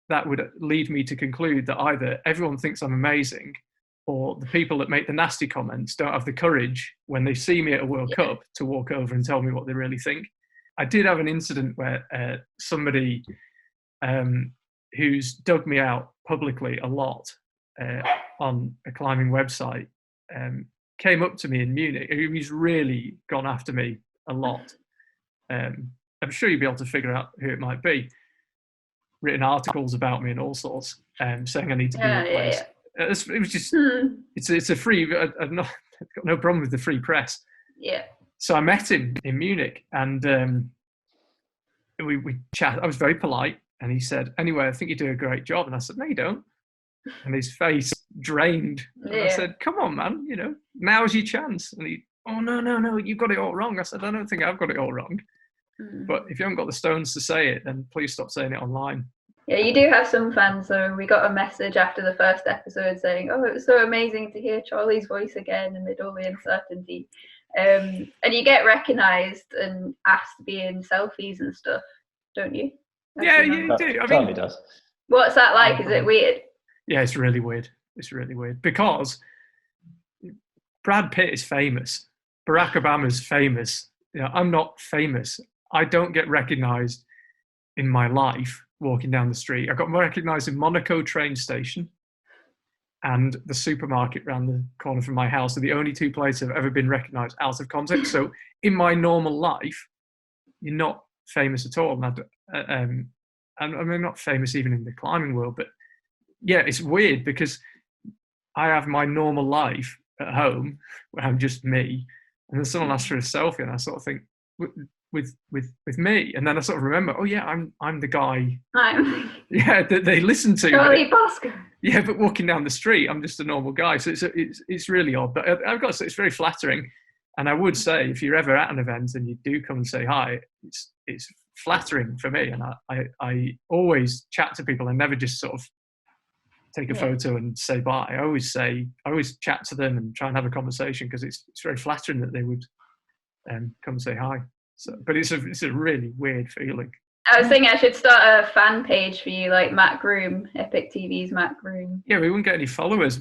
that would lead me to conclude that either everyone thinks I'm amazing, or the people that make the nasty comments don't have the courage when they see me at a World Cup to walk over and tell me what they really think. I did have an incident where somebody who's dug me out publicly a lot on a climbing website came up to me in Munich. He's really gone after me a lot. I'm sure you'll be able to figure out who it might be. Written articles about me and all sorts, saying I need to be replaced. It was just, it's a free, I've got no problem with the free press. So I met him in Munich, and we chatted. I was very polite, and he said, "Anyway, I think you do a great job." And I said, "No, you don't." And his face drained. And I said, "Come on, man, now's your chance." And he, "Oh, no, you got it all wrong." I said, "I don't think I've got it all wrong. But if you haven't got the stones to say it, then please stop saying it online." Yeah, you do have some fans, though. We got a message after the first episode saying, "Oh, it was so amazing to hear Charlie's voice again amid all the uncertainty." And you get recognised and asked to be in selfies and stuff, don't you? Yeah, you do. Charlie does. What's that like? Is it weird? Yeah, it's really weird. It's really weird because Brad Pitt is famous. Barack Obama's famous. I'm not famous. I don't get recognised in my life walking down the street. I got recognised in Monaco train station and the supermarket around the corner from my house are the only two places I've ever been recognised out of context. So in my normal life, you're not famous at all. And I'm not famous even in the climbing world, but yeah, it's weird because I have my normal life at home where I'm just me, and then someone asks for a selfie, and I sort of think, with me, and then I sort of remember, oh yeah, I'm the guy. I'm Yeah, that they listen to. Charlie Boscoe. Yeah, but walking down the street, I'm just a normal guy. So it's really odd. But I've got to say, it's very flattering. And I would say, if you're ever at an event and you do come and say hi, it's flattering for me. And I always chat to people and never just sort of take a photo and say bye. I always chat to them and try and have a conversation, because it's very flattering that they would come and say hi. So, but it's a really weird feeling. I was thinking I should start a fan page for you, like Matt Groom, Epic TV's Matt Groom. Yeah, we wouldn't get any followers.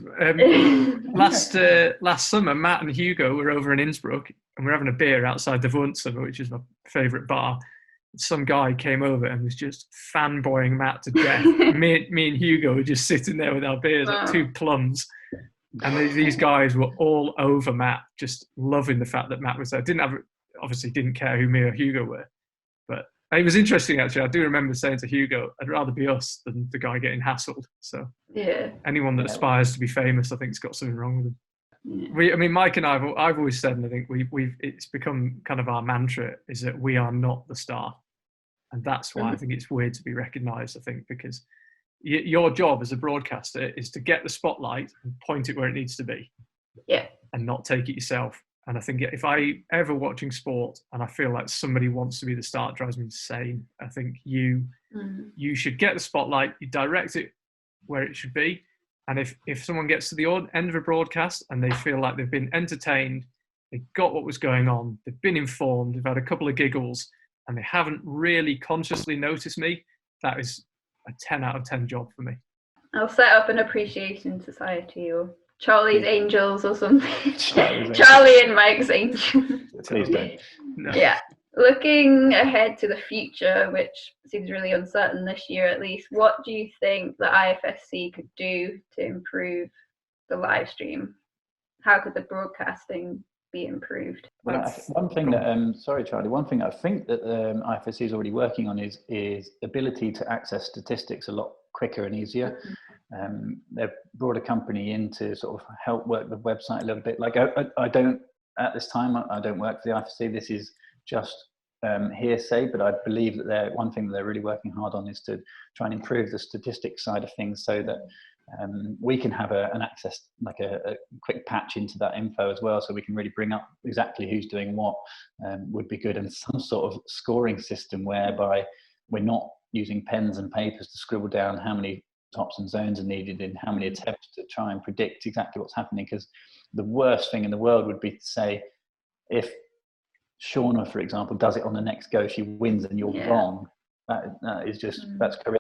Last summer, Matt and Hugo were over in Innsbruck, and we're having a beer outside the Wohnzimmer, which is my favourite bar. Some guy came over and was just fanboying Matt to death. me and Hugo were just sitting there with our beers, like two plums. And these guys were all over Matt, just loving the fact that Matt was there. Obviously didn't care who me or Hugo were. But it was interesting, actually. I do remember saying to Hugo, I'd rather be us than the guy getting hassled. So anyone that aspires to be famous, I think, has got something wrong with them. Yeah. Mike and I've always said, and I think it's become kind of our mantra, is that we are not the star. And that's why I think it's weird to be recognised, I think, because your job as a broadcaster is to get the spotlight and point it where it needs to be. Yeah. And not take it yourself. And I think if I ever watching sport and I feel like somebody wants to be the star, it drives me insane. I think you should get the spotlight, you direct it where it should be. And if someone gets to the end of a broadcast and they feel like they've been entertained, they've got what was going on, they've been informed, they've had a couple of giggles, and they haven't really consciously noticed me, that is a 10 out of 10 job for me. I'll set up an appreciation society or Charlie's Angels or something. Charlie and Mike's Angels. Please don't. No. Yeah. Looking ahead to the future, which seems really uncertain this year at least, what do you think the IFSC could do to improve the live stream? How could the broadcasting be improved? Well, one thing that, sorry Charlie, one thing I think that IFSC is already working on is ability to access statistics a lot quicker and easier. They've brought a company in to sort of help work the website a little bit. Like I don't, at this time, I don't work for the IFSC. This is just hearsay, but I believe that one thing that they're really working hard on is to try and improve the statistics side of things, so that we can have an access, like a quick patch into that info as well, so we can really bring up exactly who's doing what. Would be good, and some sort of scoring system whereby we're not using pens and papers to scribble down how many tops and zones are needed in how many attempts to try and predict exactly what's happening. Because the worst thing in the world would be to say, if Shauna, for example, does it on the next go, she wins and you're wrong. That is just, that's career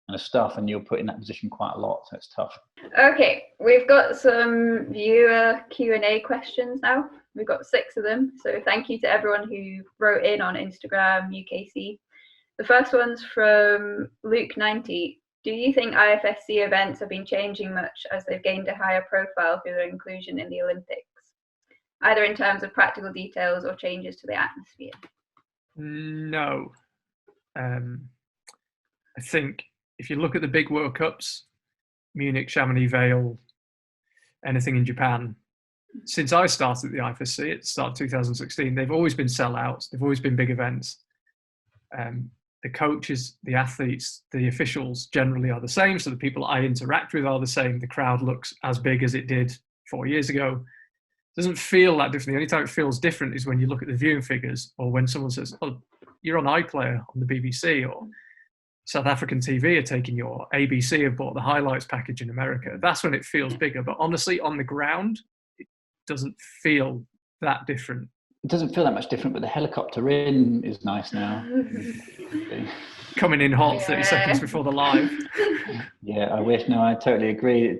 kind of stuff, and you're put in that position quite a lot, so it's tough. Okay, we've got some viewer Q&A questions now. We've got 6 of them, so thank you to everyone who wrote in on Instagram, UKC. The first one's from Luke90. Do you think IFSC events have been changing much as they've gained a higher profile through their inclusion in the Olympics, either in terms of practical details or changes to the atmosphere? No. I think if you look at the big World Cups, Munich, Chamonix, Vale, anything in Japan, since I started at the IFSC at the start of 2016, they've always been sellouts. They've always been big events. The coaches, the athletes, the officials generally are the same. So the people I interact with are the same. The crowd looks as big as it did 4 years ago. It doesn't feel that different. The only time it feels different is when you look at the viewing figures, or when someone says, oh, you're on iPlayer on the BBC, or South African TV are taking your ABC have bought the highlights package in America. That's when it feels bigger. But honestly, on the ground, it doesn't feel that different. It doesn't feel that much different, but the helicopter in is nice now. Coming in hot 30 seconds before the live. Yeah, I wish. No, I totally agree.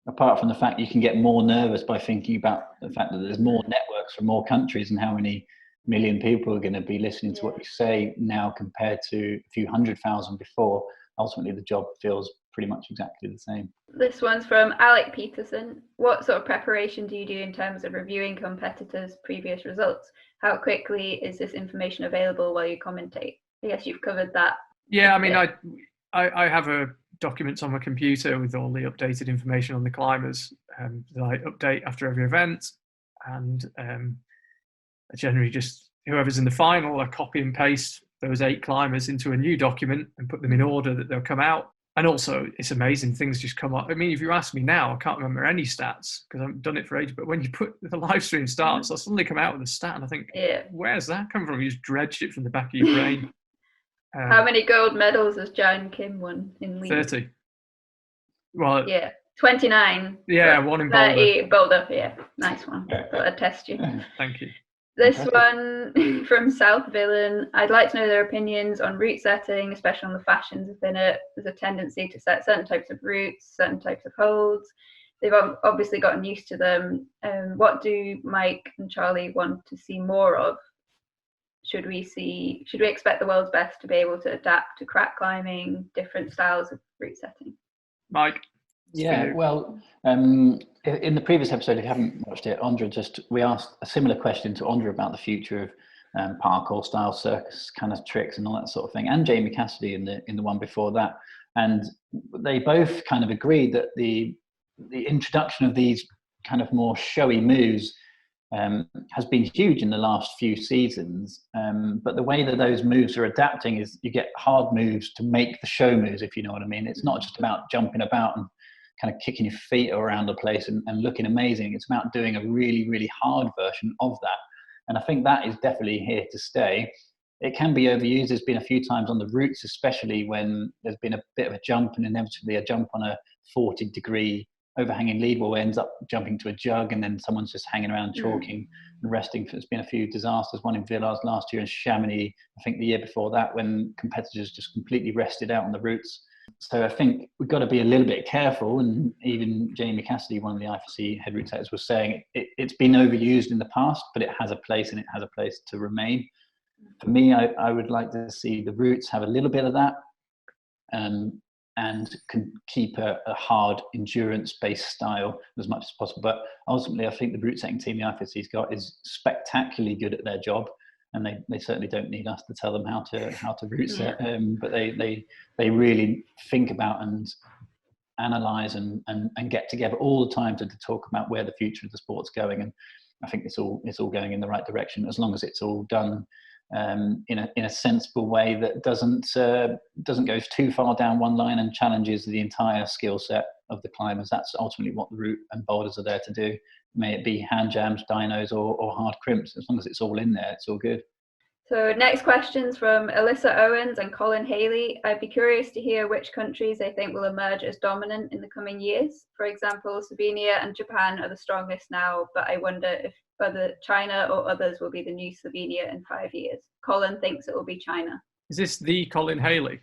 Apart from the fact you can get more nervous by thinking about the fact that there's more networks from more countries and how many million people are going to be listening to what you say now compared to a few 100,000 before. Ultimately, the job feels pretty much exactly the same. This one's from Alec Peterson. What sort of preparation do you do in terms of reviewing competitors' previous results? How quickly is this information available while you commentate? I guess you've covered that. Yeah, I mean, I have documents on my computer with all the updated information on the climbers that I update after every event, and I generally just whoever's in the final, I copy and paste those 8 climbers into a new document and put them in order that they'll come out. And also, it's amazing, things just come up. I mean, if you ask me now, I can't remember any stats because I haven't done it for ages. But when you put the live stream starts, I'll suddenly come out with a stat and I think, where's that come from? You just dredged it from the back of your brain. How many gold medals has Jan Kim won in League? 30. Well, 29. Yeah, one in 30 Boulder. Yeah, nice one. Thought I'd test you. Thank you. This one from South Villain. I'd like to know their opinions on route setting, especially on the fashions within it. There's a tendency to set certain types of routes, certain types of holds. They've obviously gotten used to them. What do Mike and Charlie want to see more of? Should we expect the world's best to be able to adapt to crack climbing, different styles of route setting? Mike? Yeah, well, in the previous episode, if you haven't watched it, we asked a similar question to Andra about the future of parkour style circus kind of tricks and all that sort of thing, and Jamie Cassidy in the one before that, and they both kind of agreed that the introduction of these kind of more showy moves has been huge in the last few seasons, but the way that those moves are adapting is you get hard moves to make the show moves, if you know what I mean. It's not just about jumping about and kind of kicking your feet around the place and looking amazing. It's about doing a really, really hard version of that. And I think that is definitely here to stay. It can be overused. There's been a few times on the routes, especially when there's been a bit of a jump and inevitably a jump on a 40-degree overhanging lead wall ends up jumping to a jug and then someone's just hanging around chalking and resting. There's been a few disasters, one in Villars last year and Chamonix, I think the year before that, when competitors just completely rested out on the routes. So I think we've got to be a little bit careful, and even Jamie Cassidy, one of the IFSC head route setters, was saying it's been overused in the past, but it has a place and it has a place to remain. For me, I would like to see the routes have a little bit of that and can keep a hard endurance-based style as much as possible. But ultimately, I think the route setting team the IFSC's got is spectacularly good at their job. And they certainly don't need us to tell them how to route set, but they really think about and analyze and get together all the time to talk about where the future of the sport's going. And I think it's all going in the right direction as long as it's all done in a sensible way that doesn't go too far down one line and challenges the entire skill set of the climbers. That's ultimately what the route and boulders are there to do. May it be hand jams, dynos, or hard crimps. As long as it's all in there, it's all good. So next question's from Alyssa Owens and Colin Haley. I'd be curious to hear which countries they think will emerge as dominant in the coming years. For example, Slovenia and Japan are the strongest now, but I wonder if whether China or others will be the new Slovenia in 5 years. Colin thinks it will be China. Is this the Colin Haley?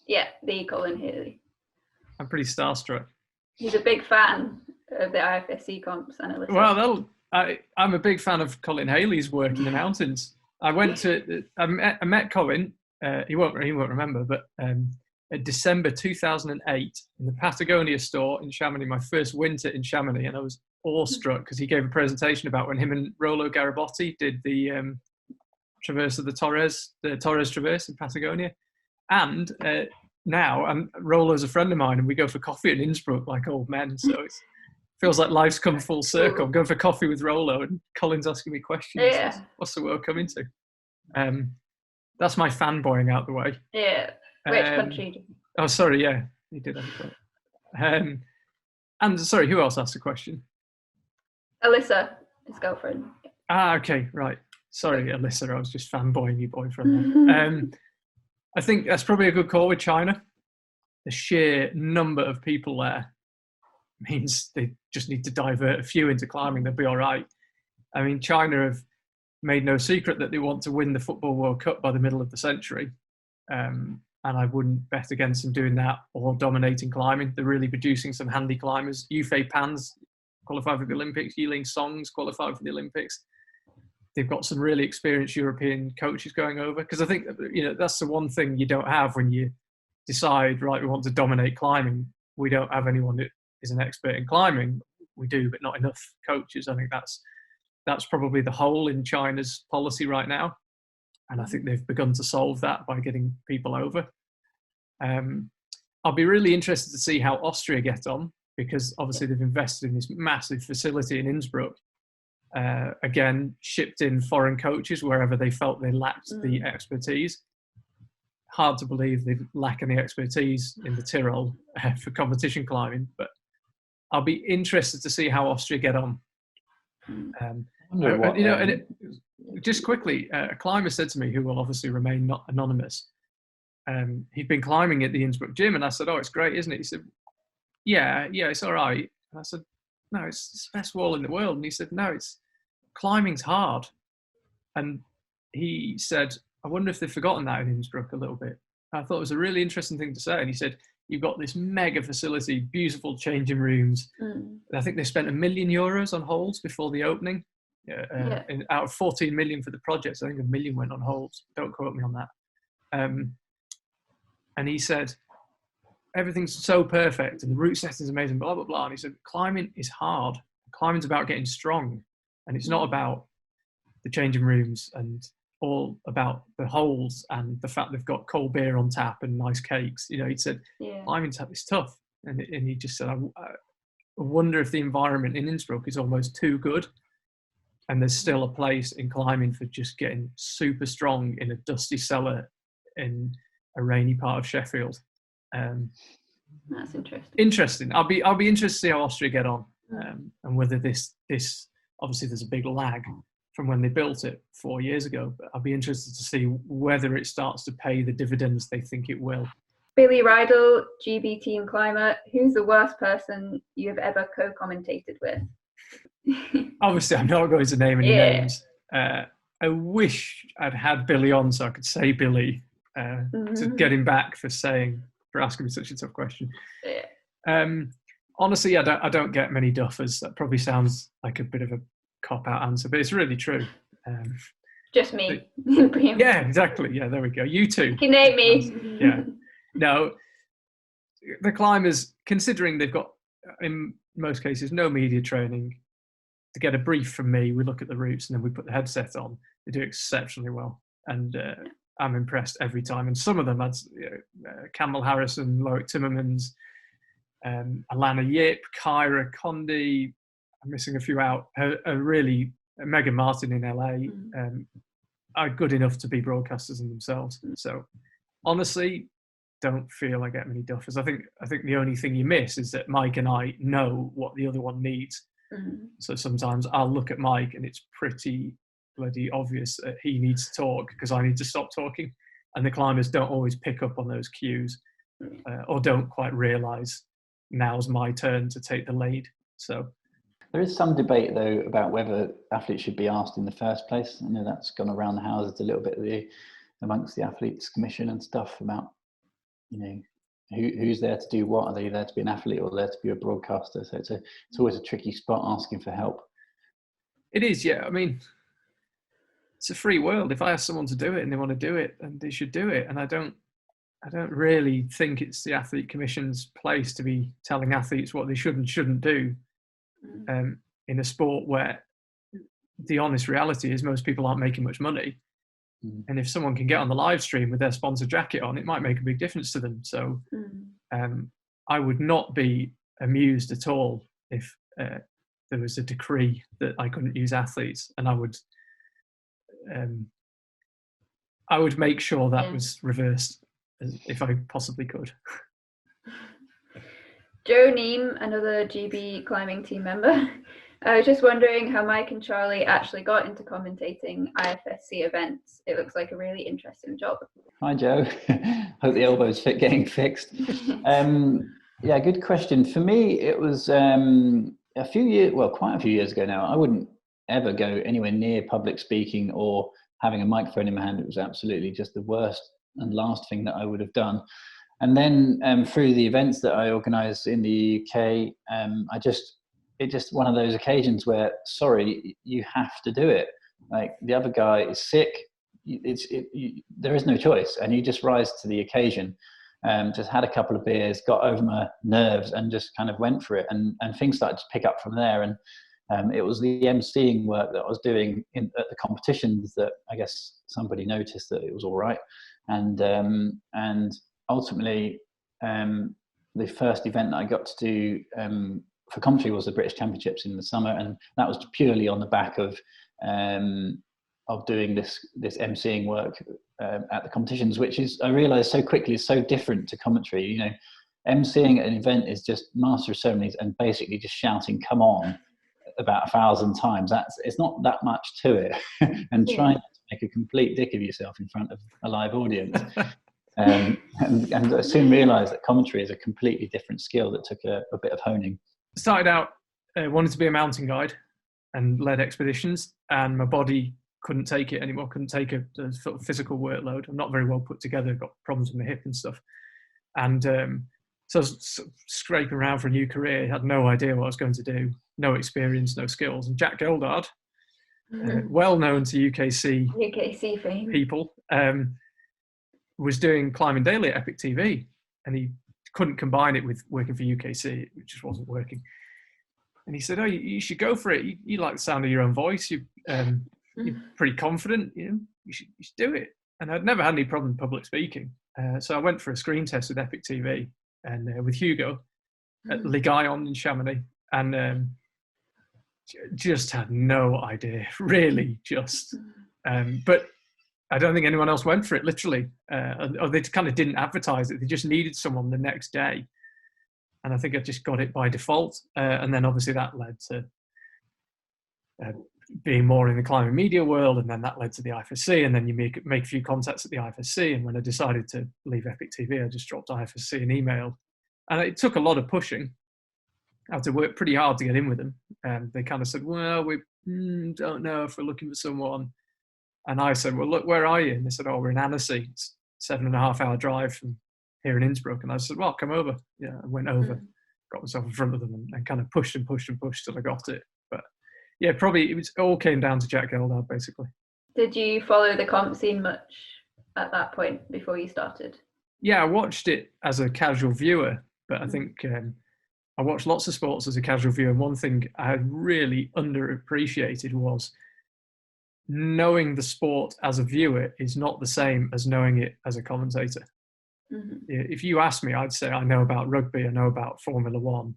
Yeah, the Colin Haley. I'm pretty starstruck. He's a big fan of the IFSC comps analysis. Well, I'm a big fan of Colin Haley's work in the mountains. I met Colin. He won't remember, but in December 2008 in the Patagonia store in Chamonix, my first winter in Chamonix, and I was awestruck because he gave a presentation about when him and Rollo Garibotti did the Traverse of the Torres Traverse in Patagonia, and now Rollo's a friend of mine, and we go for coffee in Innsbruck like old men. So it feels like life's come full circle. I'm going for coffee with Rollo, and Colin's asking me questions. Yeah. What's the world coming to? That's my fanboying out the way. Yeah. Which country? Oh, sorry. Yeah, he did. And sorry, who else asked the question? Alyssa, his girlfriend. Ah, okay, right. Sorry, Alyssa. I was just fanboying your boyfriend. I think that's probably a good call with China. The sheer number of people there means they just need to divert a few into climbing. They'll be all right. I mean, China have made no secret that they want to win the Football World Cup by the middle of the century. And I wouldn't bet against them doing that or dominating climbing. They're really producing some handy climbers. Yufei Pans qualified for the Olympics. Yiling Song's qualified for the Olympics. They've got some really experienced European coaches going over. Because I think, that's the one thing you don't have when you decide, right, we want to dominate climbing. We don't have anyone that is an expert in climbing. We do, but not enough coaches. I think that's probably the hole in China's policy right now. And I think they've begun to solve that by getting people over. I'll be really interested to see how Austria get on, because obviously they've invested in this massive facility in Innsbruck. Again, shipped in foreign coaches wherever they felt they lacked the expertise. Hard to believe they lack any expertise in the Tyrol for competition climbing, but I'll be interested to see how Austria get on. Just quickly, a climber said to me, who will obviously remain not anonymous, he'd been climbing at the Innsbruck gym, and I said, "Oh, it's great, isn't it?" He said, yeah, it's all right. And I said, "No, it's the best wall in the world." And he said, "No, climbing's hard." And he said, "I wonder if they've forgotten that in Innsbruck a little bit." And I thought it was a really interesting thing to say. And he said, "You've got this mega facility, beautiful changing rooms. And I think they spent €1 million on holds before the opening. And out of 14 million for the project, so I think $1 million went on holds. Don't quote me on that." And he said, "Everything's so perfect and the route setting is amazing, blah, blah, blah." And he said, "Climbing is hard. Climbing's about getting strong. And it's not about the changing rooms and all about the holes and the fact they've got cold beer on tap and nice cakes." He said, "Climbing is tough." And he just said, I wonder if the environment in Innsbruck is almost too good. And there's still a place in climbing for just getting super strong in a dusty cellar in a rainy part of Sheffield. That's interesting. Interesting. I'll be interested to see how Austria get on, and whether this obviously there's a big lag from when they built it 4 years ago, but I'll be interested to see whether it starts to pay the dividends they think it will. Billy Rydell, GB team climber, who's the worst person you have ever co-commentated with? Obviously, I'm not going to name any names. I wish I'd had Billy on so I could say Billy to get him back for asking me such a tough question. Honestly, I don't get many duffers. That probably sounds like a bit of a cop-out answer, but it's really true. Just me. Yeah, exactly. Yeah, there we go. You too. You can name me. Yeah. No, the climbers, considering they've got, in most cases, no media training, to get a brief from me, we look at the routes and then we put the headset on. They do exceptionally well. And I'm impressed every time. And some of them had Campbell Harrison, Loic Timmermans, Alana Yip, Kyra Condi, I'm missing a few out, Megan Martin in LA, are good enough to be broadcasters in themselves. So honestly, don't feel I get many duffers. I think the only thing you miss is that Mike and I know what the other one needs. So sometimes I'll look at Mike and it's pretty bloody obvious that he needs to talk because I need to stop talking, and the climbers don't always pick up on those cues or don't quite realise now's my turn to take the lead. So there is some debate though about whether athletes should be asked in the first place. I know that's gone around the houses a little bit amongst the athletes commission and stuff about who's there to do what. Are they there to be an athlete or there to be a broadcaster? So it's always a tricky spot asking for help. It is, yeah. I mean, it's a free world. If I ask someone to do it and they want to do it, and they should do it. And I don't really think it's the athlete commission's place to be telling athletes what they should and shouldn't do in a sport where the honest reality is most people aren't making much money. And if someone can get on the live stream with their sponsor jacket on, it might make a big difference to them. So I would not be amused at all if there was a decree that I couldn't use athletes, and I would make sure that was reversed if I possibly could. Joe Neem, another GB climbing team member. I was just wondering how Mike and Charlie actually got into commentating IFSC events. It looks like a really interesting job. Hi, Joe. Hope the elbow's getting fixed. Yeah, good question. For me, it was quite a few years ago now. I wouldn't ever go anywhere near public speaking or having a microphone in my hand. It was absolutely just the worst and last thing that I would have done. And then through the events that I organised in the UK, it's just one of those occasions where, sorry, you have to do it. Like the other guy is sick, there is no choice, and you just rise to the occasion. Just had a couple of beers, got over my nerves, and just kind of went for it. And things started to pick up from there. And it was the emceeing work that I was doing at the competitions that I guess somebody noticed that it was all right. And ultimately, the first event that I got to do for commentary was the British Championships in the summer, and that was purely on the back of doing this emceeing work at the competitions, which is, I realised so quickly, is so different to commentary. You know, emceeing an event is just master of ceremonies and basically just shouting "come on" about 1,000 times. It's not that much to it, and trying to make a complete dick of yourself in front of a live audience. And I soon realised that commentary is a completely different skill that took a bit of honing. Started out wanted to be a mountain guide and led expeditions, and my body couldn't take it anymore, couldn't take a sort of physical workload. I'm not very well put together, got problems with my hip and stuff. And so I was scraping around for a new career, had no idea what I was going to do, no experience, no skills. And Jack Goldard, well known to UKC fame people, was doing Climbing Daily at Epic TV, and he couldn't combine it with working for UKC. It just wasn't working. And he said, "Oh, you should go for it. You like the sound of your own voice. You're pretty confident. You know, you should do it." And I'd never had any problem public speaking, so I went for a screen test with Epic TV and with Hugo at Ligaillon in Chamonix, and just had no idea, really, just. But I don't think anyone else went for it, literally, or they kind of didn't advertise it. They just needed someone the next day. And I think I just got it by default. And then obviously that led to being more in the climbing media world. And then that led to the IFSC. And then you make a few contacts at the IFSC. And when I decided to leave Epic TV, I just dropped IFSC and emailed. And it took a lot of pushing. I had to work pretty hard to get in with them. And they kind of said, "Well, we don't know if we're looking for someone." And I said, "Well, look, where are you?" And they said, "Oh, we're in Annecy. It's 7.5 hour drive from here in Innsbruck." And I said, "Well, come over." Yeah, I went over, got myself in front of them and kind of pushed and pushed and pushed till I got it. But yeah, probably it all came down to Jack Goldard, basically. Did you follow the comp scene much at that point before you started? Yeah, I watched it as a casual viewer, but I think I watched lots of sports as a casual viewer. And one thing I really underappreciated was knowing the sport as a viewer is not the same as knowing it as a commentator. If you ask me, I'd say I know about rugby, I know about Formula One,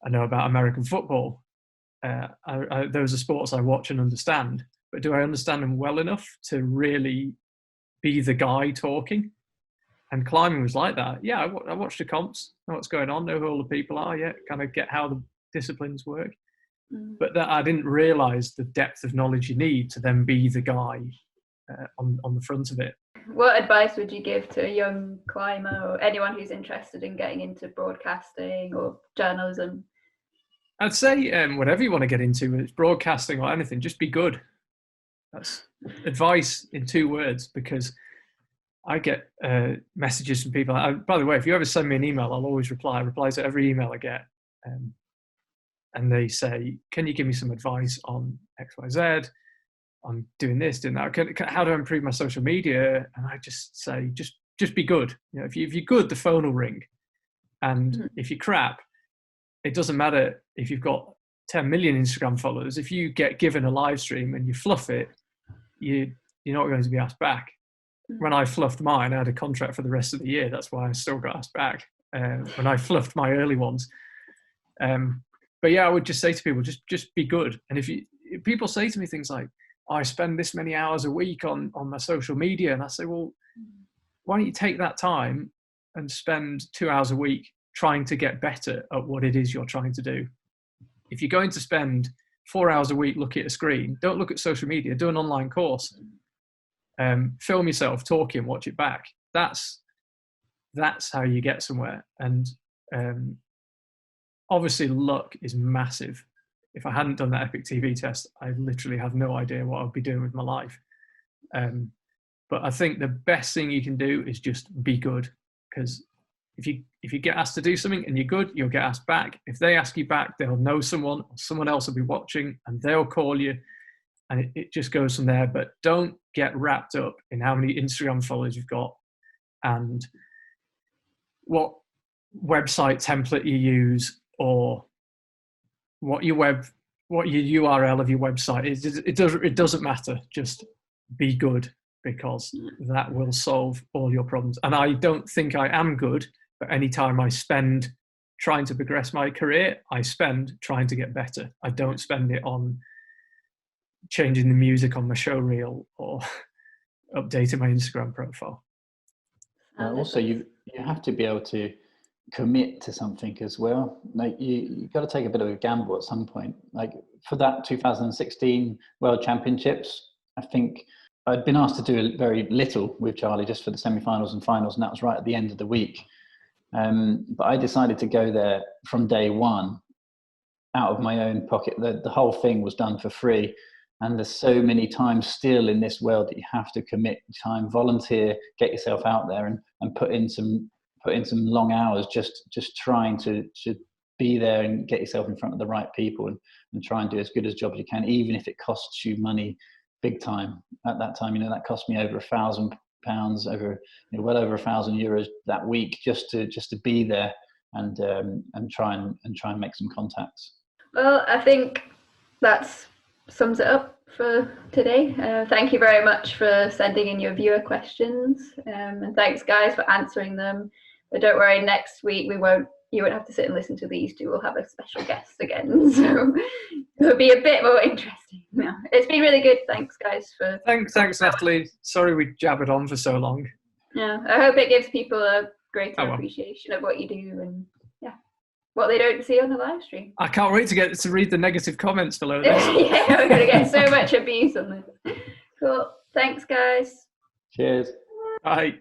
I know about American football. Those are sports I watch and understand, but do I understand them well enough to really be the guy talking? And climbing was like that. Yeah, I watched the comps, know what's going on, know who all the people are, kind of get how the disciplines work. But that I didn't realise the depth of knowledge you need to then be the guy on the front of it. What advice would you give to a young climber or anyone who's interested in getting into broadcasting or journalism? I'd say whatever you want to get into, whether it's broadcasting or anything, just be good. That's advice in 2 words, because I get messages from people. By the way, if you ever send me an email, I'll always reply. I reply to every email I get. And they say, "Can you give me some advice on XYZ? I'm doing this, doing that. How do I improve my social media?" And I just say, just be good. You know, if you're good, the phone will ring. And if you're crap, it doesn't matter if you've got 10 million Instagram followers. If you get given a live stream and you fluff it, you're not going to be asked back. When I fluffed mine, I had a contract for the rest of the year. That's why I still got asked back when I fluffed my early ones. But yeah, I would just say to people, just be good. And if people say to me things like, "Oh, I spend this many hours a week on my social media," and I say, "Well, why don't you take that time and spend 2 hours a week trying to get better at what it is you're trying to do? If you're going to spend 4 hours a week looking at a screen, don't look at social media. Do an online course. Film yourself talking, watch it back. That's how you get somewhere." And obviously luck is massive. If I hadn't done that Epic TV test, I literally have no idea what I'd be doing with my life. But I think the best thing you can do is just be good, because if you get asked to do something and you're good, you'll get asked back. If they ask you back, they'll know someone, or someone else will be watching, and they'll call you, and it just goes from there. But don't get wrapped up in how many Instagram followers you've got and what website template you use, or what your URL of your website is. It doesn't matter. Just be good, because that will solve all your problems. And I don't think I am good, but anytime I spend trying to progress my career, I spend trying to get better. I don't spend it on changing the music on my show reel or updating my Instagram profile. Also, you have to be able to commit to something as well. Like you got to take a bit of a gamble at some point. Like for that 2016 World Championships, I think I'd been asked to do very little with Charlie, just for the semi-finals and finals, and that was right at the end of the week. But I decided to go there from day one, out of my own pocket. The whole thing was done for free. And there's so many times still in this world that you have to commit time, volunteer, get yourself out there, and put in some long hours just trying to be there and get yourself in front of the right people and try and do as good a job as you can, even if it costs you money big time. At that time, that cost me over £1,000, over well over €1,000 that week just to be there and try and make some contacts. Well, I think that's sums it up for today. Thank you very much for sending in your viewer questions, and thanks guys for answering them. But don't worry, next week you won't have to sit and listen to these two. We'll have a special guest again, so it'll be a bit more interesting. No, it's been really good. Thanks guys for thanks Natalie. Sorry we jabbered on for so long. Yeah, I hope it gives people a greater appreciation of what you do and what they don't see on the live stream. I can't wait to read the negative comments below this. Yeah, we're going to get so much abuse on this. Cool. Thanks, guys. Cheers. Bye.